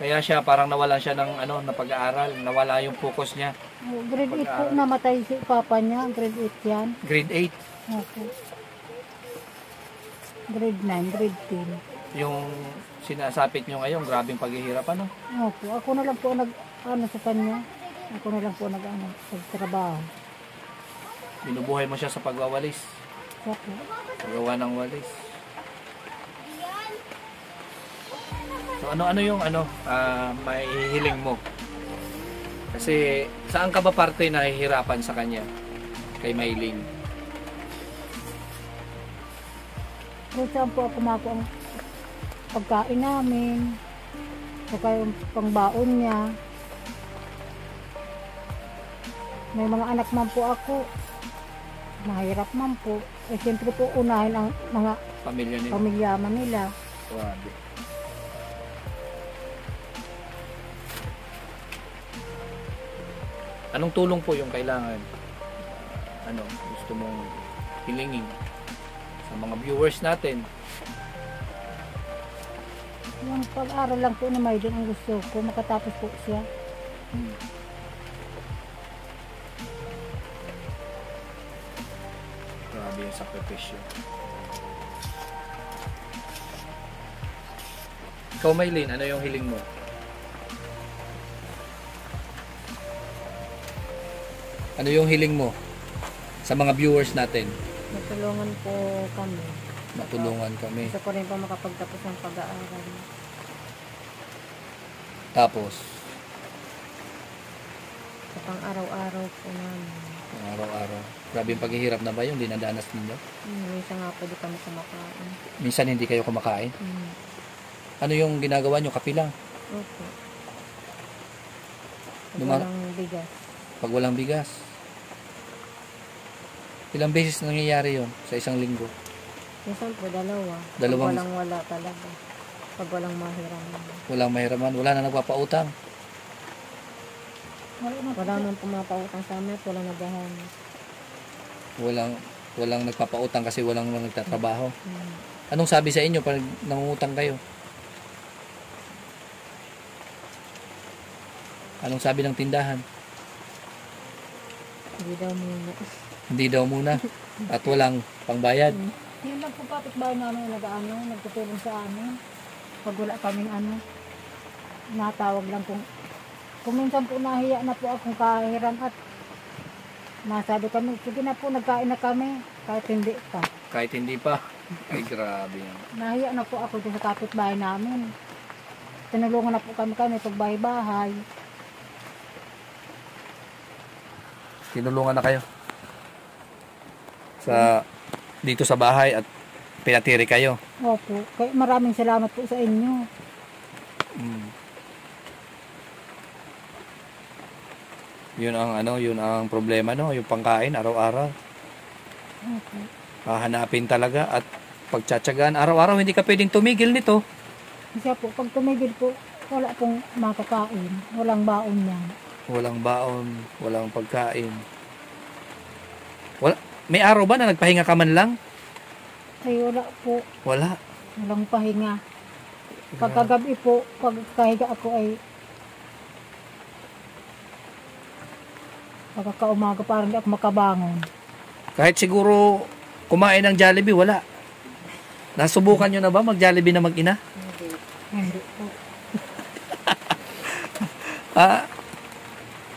Kaya siya parang nawalan siya ng na pag-aaral, nawala yung focus niya. Grade 8 po namatay si papa niya. Grade 8 yan. Grade 8, Okay. Grade 9, grade 10. yung sinasapit nyo ngayon, grabing paghihirap ano? Opo, ako na lang po sa kanya. Ako na lang po nagtrabaho. Binubuhay mo siya sa pagwawalis, Siya po. paggawa ng walis. So ano yung may hihiling mo? Kasi saan ka ba parte nahihirapan sa kanya? Kay Maylin? Kung saan po ako mako ang pagkain namin. Saka yung pangbaon niya. May mga anak man po ako. Mahirap man po. Eh, siyempre po, unahin ang mga Pamilya nila. pamilyaman nila. Grabe. Anong tulong po yung kailangan? Ano, gusto mong hilingin sa mga viewers natin? Yung pag-aral lang po ni Maydon ang gusto ko, makatapos po siya. Grabe yung sakripisyo. Ikaw, Maylin, ano yung hiling mo? Ano yung hiling mo sa mga viewers natin? Matulungan po kami. Matulungan kami. Gusto ko rin po makapagtapos ng pag-aaral. Tapos, Sa pang-araw-araw po namin. araw-araw. Grabe yung paghihirap na ba yung dinadanas ninyo? Minsan nga po di kami kumakain. Minsan hindi kayo kumakain. Ano yung ginagawa nyo? Kapi lang. Opo. Pag Lumar- walang bigas. Pag walang bigas. Ilang beses nangyayari yon sa isang linggo? Minsan po dalawa. Dalawang- Pag walang wala talaga. Pag walang mahiram. Walang mahiraman. Wala na nagpapautang. Wala man pumapautang sa amin at wala naghahanap. Walang nagpapautang kasi walang nagtatrabaho. Anong sabi sa inyo pag nangungutang kayo? Anong sabi ng tindahan? Hindi daw muna. Hindi daw muna. At walang pangbayad. Yun lang po kapitbahay namin nagtutulong sa amin. Pag wala kaming natawag lang kung minsan po nahiya na po akong kahiram at nasabi kami, sige na po, nagkain na kami, kahit hindi pa. Kahit hindi pa. Ay, grabe yan. Nahiya na po ako dun sa kapitbahay namin. Tinulungan na po kami pag bahay-bahay. Tinulungan na kayo dito sa bahay at pinatiri kayo. Opo, kaya maraming salamat po sa inyo. Yun ang problema, no, yung pangkain araw-araw. Opo. Hahanapin talaga at pagtsatsagaan araw-araw, hindi ka pwedeng tumigil nito. Kasi po, pag tumigil po, wala pong makakain. Walang baon yan. Walang baon, walang pagkain. May araw ba na nagpahinga ka man lang? Ay, wala po. Wala. Walang pahinga. Pagkagabi po, pagkahiga ako ay pagkakaumaga parang hindi ako makabangon. Kahit siguro kumain ng Jollibee, wala. Nasubukan nyo na ba mag-Jollibee na mag-ina? Hindi po.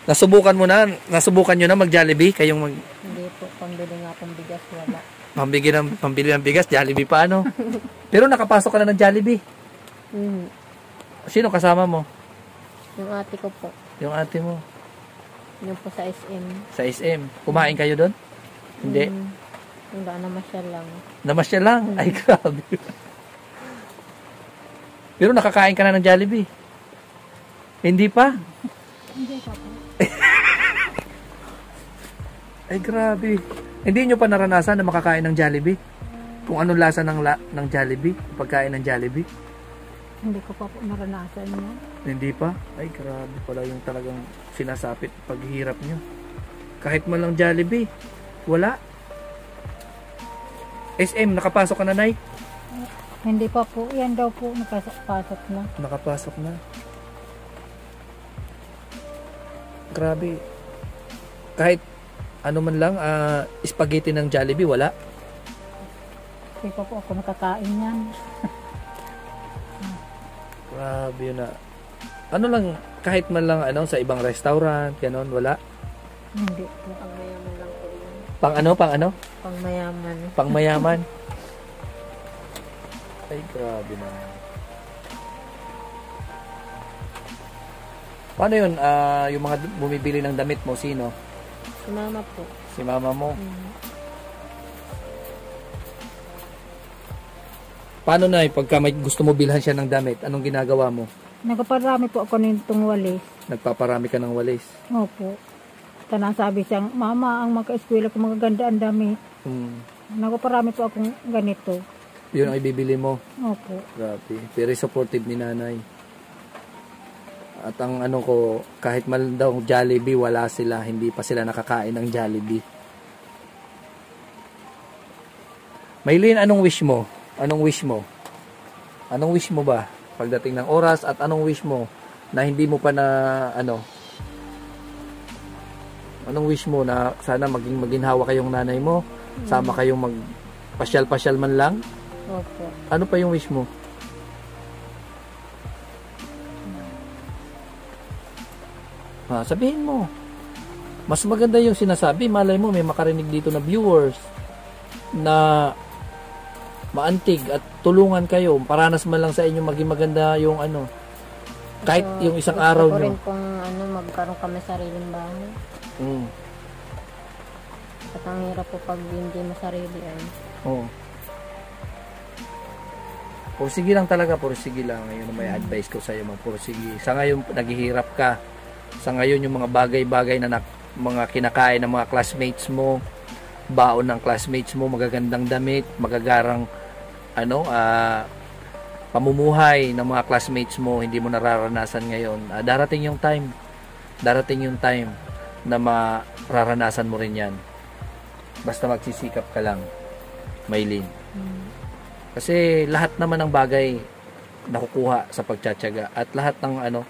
Nasubukan nyo na mag-Jollibee? Hindi po, pambili nga pong bigas wala. Pambili ng bigas, Jollibee pa ano? Pero nakapasok ka na ng Jollibee. Sino kasama mo? Yung ate ko po. Yung ate mo. Yung po sa SM. Sa SM. Kumain kayo doon? Hindi. Wala, namasyal lang. Namasyal lang? Ay, grabe. Pero nakakain ka na ng Jollibee? Hindi pa? Hindi pa po. Ay, grabe. Hindi nyo pa naranasan na makakain ng Jollibee? Kung anong lasa ng Jollibee? Pagkain ng Jollibee? Hindi ko pa po naranasan yan. Hindi pa? Ay, grabe pala yung talagang sinasapit paghihirap nyo. Kahit man lang Jollibee, wala. SM, nakapasok ka na, Nay? Hindi pa po. Yan daw po, nakapasok na. Nakapasok na. Grabe. Kahit ano man lang, spaghetti ng Jollibee, wala. Hindi pa po ako nakakain yan. Grabe yun na. Ano lang, kahit man lang sa ibang restaurant, ganon, wala. Hindi po. Pangmayaman lang po yun. Pang ano? Pangmayaman. Pangmayaman. Ay, grabe na. Paano yun? Yung mga bumibili ng damit mo, sino? Si mama po. Si mama mo. Paano na pagka may gusto mo bilhan siya ng damit, anong ginagawa mo? Nagpaparami po ako nitong walis. Nagpaparami ka ng walis. Opo. Tanang sabi siyang, Mama, ang mga eskwela ko magaganda ang damit. Nagpaparami po akong ganito. Yun ang ibibili mo. Opo. Grabe. Very supportive ni nanay. At ang ano ko, kahit mal daw Jollibee, wala sila. Hindi pa sila nakakain ng Jollibee. Maylin, anong wish mo? Anong wish mo? Anong wish mo ba? Pagdating ng oras, at anong wish mo na hindi mo pa na ano? Anong wish mo na sana maginhawa kayong nanay mo? Sama kayong magpasyal-pasyal man lang? Opo. Ano pa yung wish mo? Sabihin mo. Mas maganda yung sinasabi. Malay mo, may makarinig dito na viewers na maantig at tulungan kayo. Paranas man lang sa inyo maging maganda yung ano. Kahit yung isang araw nyo. nyo. Gusto ko rin kung magkaroon kami sariling bahay. At ang hirap po pag hindi mo sarili ay. Oo. Pursige lang talaga, pursige lang. Yun ang may advice ko sa iyo, magpursige. Sa ngayon, naghihirap ka. Sa ngayon, yung mga bagay-bagay na mga kinakain ng mga classmates mo, baon ng classmates mo, magagandang damit, magagarang pamumuhay ng mga classmates mo, hindi mo nararanasan ngayon. Darating yung time na mararanasan mo rin yan. Basta magsisikap ka lang, Maylin. Kasi lahat naman ng bagay nakukuha sa pagtsatsaga at lahat ng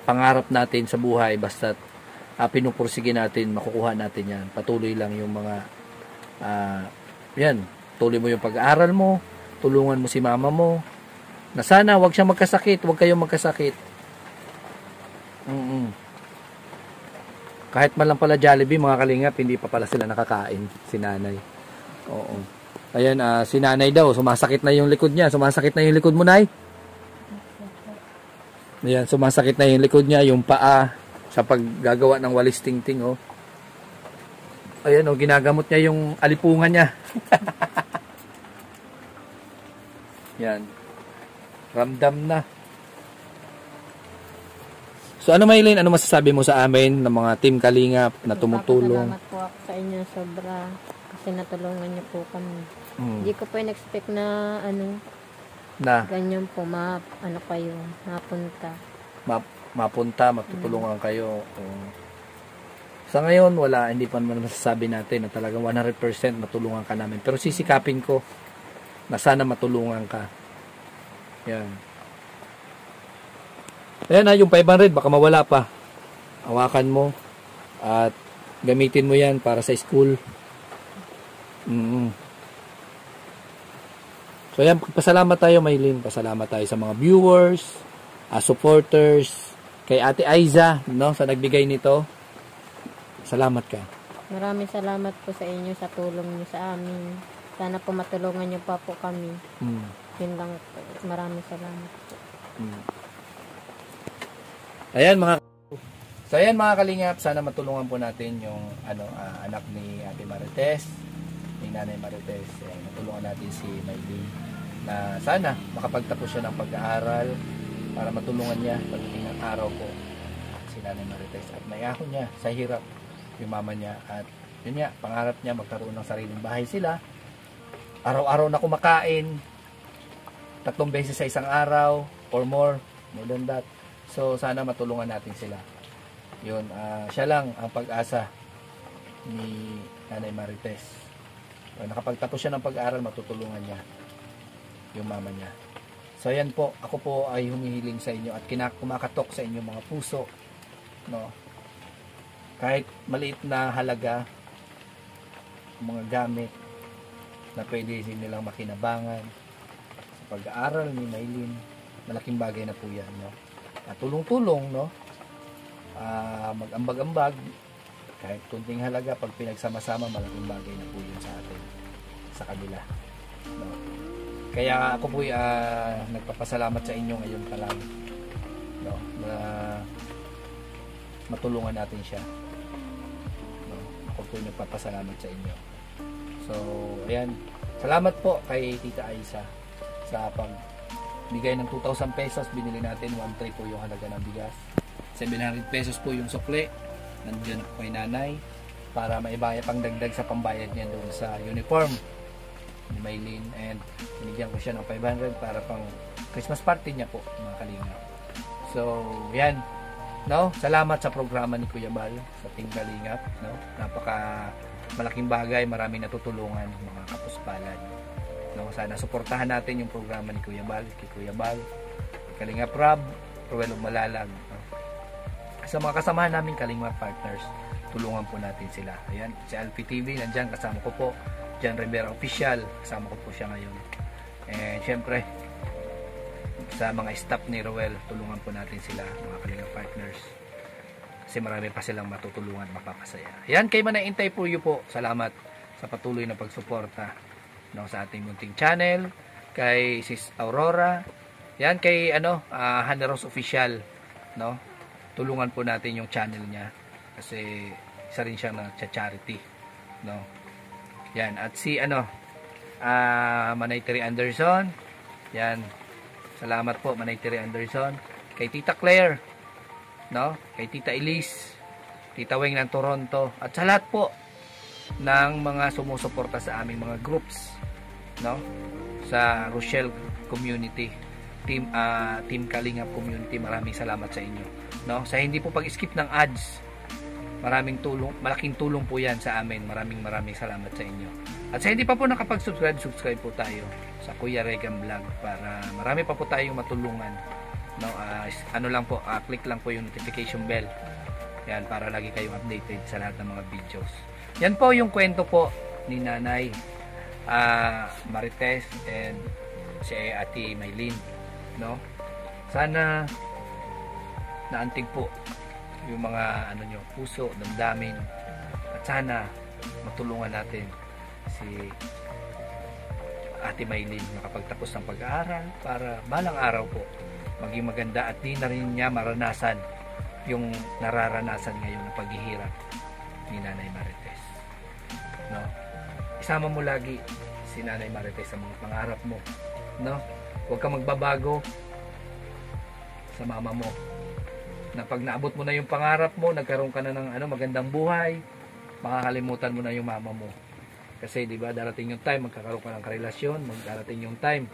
pangarap natin sa buhay, basta pinupursige natin, makukuha natin yan. Patuloy lang yung mga tuloy mo yung pag-aaral mo, tulungan mo si mama mo, na sana wag siyang magkasakit, wag kayong magkasakit. Kahit man lang pala Jollibee, mga kalingap, hindi pa pala sila nakakain, si nanay. Oo. Ayan, si nanay daw, sumasakit na yung likod niya. Sumasakit na yung likod mo, nay? Ayan, sumasakit na yung likod niya, yung paa, sa paggagawa ng walis tingting, oh. Ayan, oh, ginagamot niya yung alipungan niya. Yan. Ramdam na. So ano, Maylin, ano masasabi mo sa amin ng mga Team Kalingap na tumutulong? Salamat po ako sa inyo sobra kasi natulungan niyo po kami. Hindi ko po in-expect na ganyan po kayo mapunta. Matutulungan kayo. Sa ngayon, hindi pa naman masasabi natin na talagang 100% matulungan ka namin. Pero sisikapin ko na sana matulungan ka. Yan. Ayan, yung 500, baka mawala pa. Hawakan mo at gamitin mo yan para sa school. So yan, pasalamat tayo, Maylin. Pasalamat tayo sa mga viewers, supporters, kay Ate Aiza, no, sa nagbigay nito. Salamat ka. Maraming salamat po sa inyo sa tulong niyo sa amin. Sana po matulungan niyo pa po kami. Yun lang po. Maraming salamat po. Ayan mga kalingap, sana matulungan po natin yung anak ni Ate Marites, ni Nanay Marites. Matulungan natin si Maylin na sana makapagtapos siya ng pag-aaral para matulungan niya pagdating ng araw po si Nanay Marites at mayahon niya sa hirap yung mama niya. At yun nga, pangarap niya magkaroon ng sariling bahay sila, araw-araw na kumakain 3 beses sa isang araw or more than that. So sana matulungan natin sila. Yun, siya lang ang pag-asa ni Nanay Marites. Nakapagtapos siya ng pag-aaral, matutulungan niya yung mama niya. So ayan po, ako po ay humihiling sa inyo at kumakatok sa inyo mga puso, no? Kahit maliit na halaga, mga gamit na pwede nilang makinabangan sa pag-aaral ni Maylin, malaking bagay na po yan, no? At tulong-tulong, no? Mag-ambag-ambag, kahit kunting halaga, pag pinagsama-sama, malaking bagay na po yun sa atin, sa kanila, no? Kaya ako po nagpapasalamat sa inyo ngayon pa lang, no? Na matulungan natin siya, no? Ako po nagpapasalamat sa inyo. So ayan, salamat po kay Tita Aiza sa pagbigay ng 2,000 pesos. Binili natin 1,300 po yung halaga ng bigas, 700 pesos po yung sukle, nandiyan po kay nanay, para maibaya pang dagdag sa pambayad niya doon sa uniform ni Maylin, and binigyan ko siya ng 500 para pang Christmas party niya po, mga kalingap. So yan, no, salamat sa programa ni Kuya Bal sa Team Kalingap, no, napaka malaking bagay, maraming natutulungan mga kapuspalan, no. Sana suportahan natin yung programa ni Kuya Bal, kay Kuya Bal, Kalingap Rob, Ruel Malalag, no? Sa mga kasamahan namin Kalingap partners, tulungan po natin sila. Ayan, si Alfie TV nandiyan, kasama ko po John Rivera Official, kasama ko po siya ngayon. And syempre sa mga staff ni Ruel, tulungan po natin sila, mga Kalingap partners, kasi marami pa silang matutulungan, mapapasaya. Ayan, kay Manaintay po you po, salamat sa patuloy na pagsuporta, no, sa ating munting channel, kay Sis Aurora, yan, kay Haneros Official, no, tulungan po natin yung channel niya kasi isa rin siya na charity, no. Yan, at si Manayteri Anderson, yan, salamat po Manayteri Anderson, kay Tita Claire, no, kay Tita Elise, Tita Weng ng Toronto, at sa lahat po ng mga sumusuporta sa aming mga groups, no, sa Rochelle Community, Team Kalingap Community, maraming salamat sa inyo, no, sa hindi po pag-skip ng ads, malaking tulong po yan sa amin, maraming salamat sa inyo. At sa hindi pa po nakapag-subscribe, subscribe po tayo sa Kuya Regan Vlog para marami pa po tayong matulungan, no. Lang po, click lang po yung notification bell, yan, para lagi kayong updated sa lahat ng mga videos. Yan po yung kwento po ni Nanay Marites and si Ate Maylin, no. Sana naantig po yung mga nyo, puso, damdamin, at sana matulungan natin si Ate Maylin makapagtapos ng pag-aaral para balang araw po maging maganda at di na rin niya maranasan yung nararanasan ngayon ng paghihirap ni Nanay Marites, no. Isama mo lagi si Nanay Marites sa mga pangarap mo, no. Huwag kang magbabago sa mama mo, na pag naabot mo na yung pangarap mo, nagkaroon ka na ng magandang buhay, makakalimutan mo na yung mama mo. Kasi di ba darating yung time magkakaroon ka ng karelasyon, darating yung time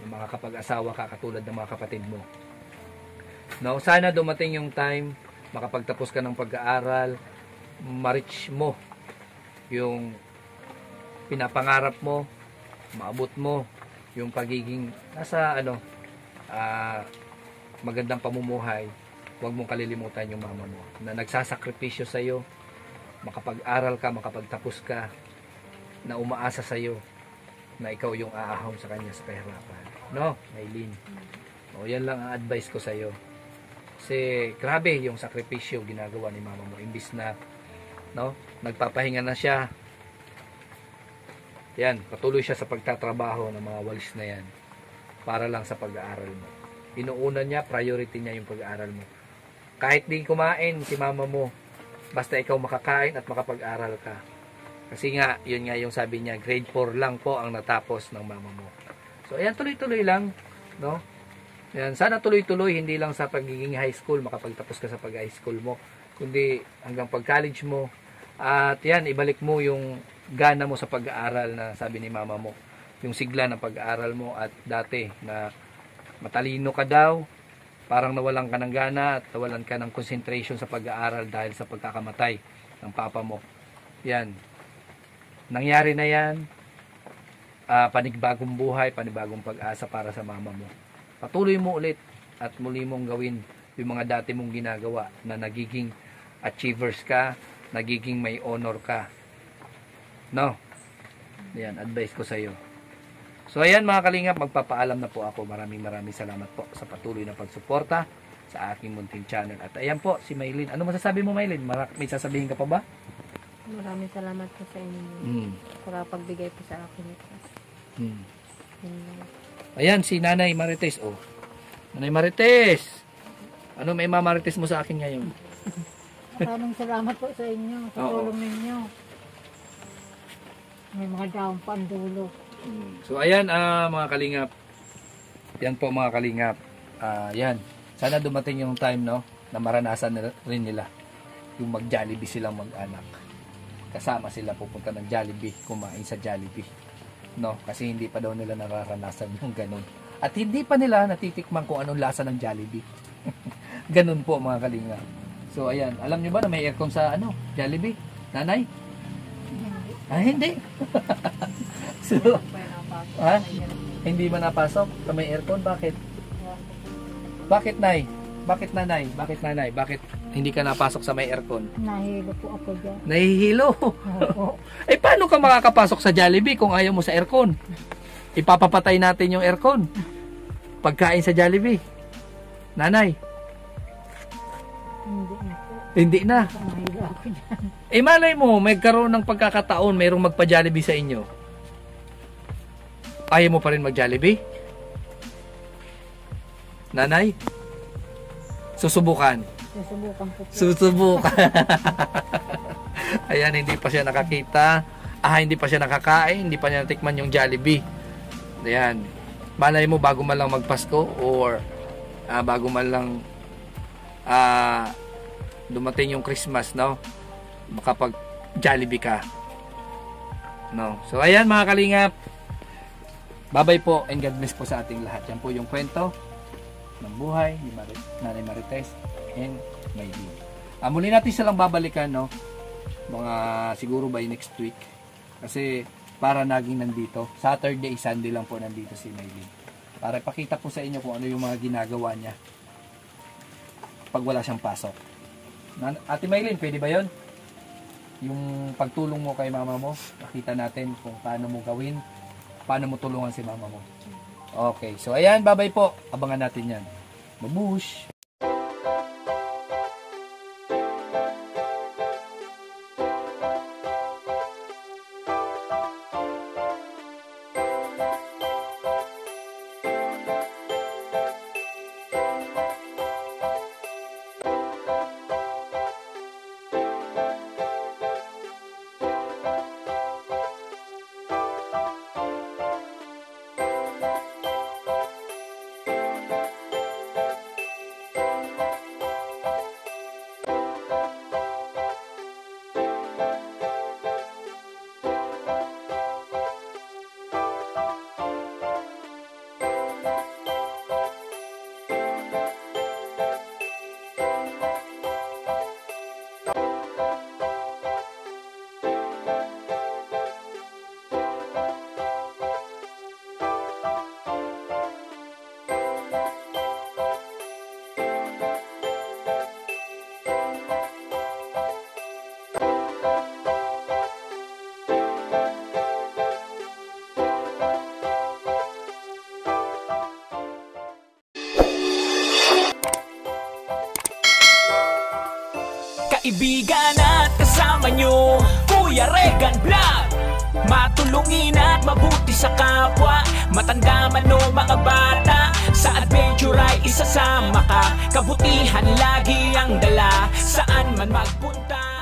na makakapag-asawa ka katulad ng mga kapatid mo. No, sana dumating yung time makapagtapos ka ng pag-aaral, ma-reach mo yung pinapangarap mo, maabot mo yung pagiging nasa magandang pamumuhay. Huwag mong kalilimutan yung mama mo na nagsasakripisyo sa iyo, makapag-aral ka, makapagtapos ka, na umaasa sa iyo na ikaw yung aahon sa kanya sa kahirapan, no, Maylin. O, yan lang ang advice ko sa iyo. Kasi grabe yung sakripisyo ginagawa ni mama mo, imbis na, no, nagpapahinga na siya, yan, patuloy siya sa pagtatrabaho ng mga walis na yan para lang sa pag-aaral mo. Inuuna niya, priority niya yung pag-aaral mo. Kahit di kumain si mama mo, basta ikaw makakain at makapag-aral ka. Kasi nga, yun nga yung sabi niya, grade 4 lang po ang natapos ng mama mo. So ayan, tuloy-tuloy lang, no. Ayan, sana tuloy-tuloy, hindi lang sa pagiging high school, makapagtapos ka sa pag-high school mo, kundi hanggang pag-college mo. At yan, ibalik mo yung gana mo sa pag-aaral na sabi ni mama mo, yung sigla ng pag-aaral mo. At dati na matalino ka daw, parang nawalan ka ng gana at nawalan ka ng concentration sa pag-aaral dahil sa pagkakamatay ng papa mo. Yan, nangyari na yan. Panibagong buhay, panibagong pag-asa para sa mama mo. Patuloy mo ulit at muli mong gawin yung mga dati mong ginagawa na nagiging achievers ka, nagiging may honor ka, no. Yan, advice ko sa iyo. So ayan mga kalingap, magpapaalam na po ako. Maraming salamat po sa patuloy na pagsuporta sa aking munting channel. At ayan po si Maylin. Ano masasabi mo, Maylin? May sasabihin ka pa ba? Maraming salamat po sa inyo. Para pagbigay po sa akin ito. Ayan si Nanay Marites. Oh, Nanay Marites, ano may mamarites mo sa akin ngayon? Maraming salamat po sa inyo, sa tulong ninyo. May mga daong pandulo. So ayan mga kalingap. Yan po mga kalingap. Yan. Sana dumating yung time, no, na maranasan rin nila yung mag-Jollibee silang mag-anak. kasama sila pupunta ng Jollibee, kumain sa Jollibee. No, kasi hindi pa daw nila nararanasan yung ganun. At hindi pa nila natitikman kung anong lasa ng Jollibee. Ganun po mga kalinga. So ayan, alam niyo ba na may aircon sa Jollibee? Nanay? Hindi. So, hindi man napasok sa may aircon? Bakit? Bakit, Nay? Bakit, Nanay? Bakit, Nanay? Bakit hindi ka napasok sa may aircon? Nahilo po ako dyan. Nahihilo? Opo. Eh, paano ka makakapasok sa Jollibee kung ayaw mo sa aircon? Ipapapatay natin yung aircon. Pagkain sa Jollibee. Nanay? Hindi na po. Hindi na. Nahilo ako dyan. Eh, malay mo, magkaroon ng pagkakataon, mayroong magpa-Jollibee sa inyo. Ayaw mo pa rin mag-Jollibee? Nanay? Susubukan. Susubukan po po. Susubukan. Ayan, hindi pa siya nakakita. Hindi pa siya nakakain. Hindi pa niya natikman yung Jollibee. Ayan. Malay mo, bago man lang magpasko or bago man lang dumating yung Christmas, no? Makapag Jollibee ka. No? So, ayan mga kalingap. Bye-bye po and God bless po sa ating lahat. Yan po yung kwento ng buhay ni Nanay Marites and Maylin. Muli natin silang babalikan, no? Mga siguro by next week. Kasi para naging nandito. Saturday, Sunday lang po nandito si Maylin. Para ipakita po sa inyo kung ano yung mga ginagawa niya pag wala siyang pasok. Ate Maylin, pwede ba yun? Yung pagtulong mo kay mama mo, nakita natin kung paano mo gawin, paano mo tulungan si mama mo. Okay, so ayan, bye-bye po. Abangan natin yan. Babush! Kaibigan at kasama nyo, Kuya Regan Vlog. Matulungin at mabuti sa kapwa, matanda man o mga bata. Sa adventure ay isasama ka, kabutihan lagi ang dala, saan man magpunta.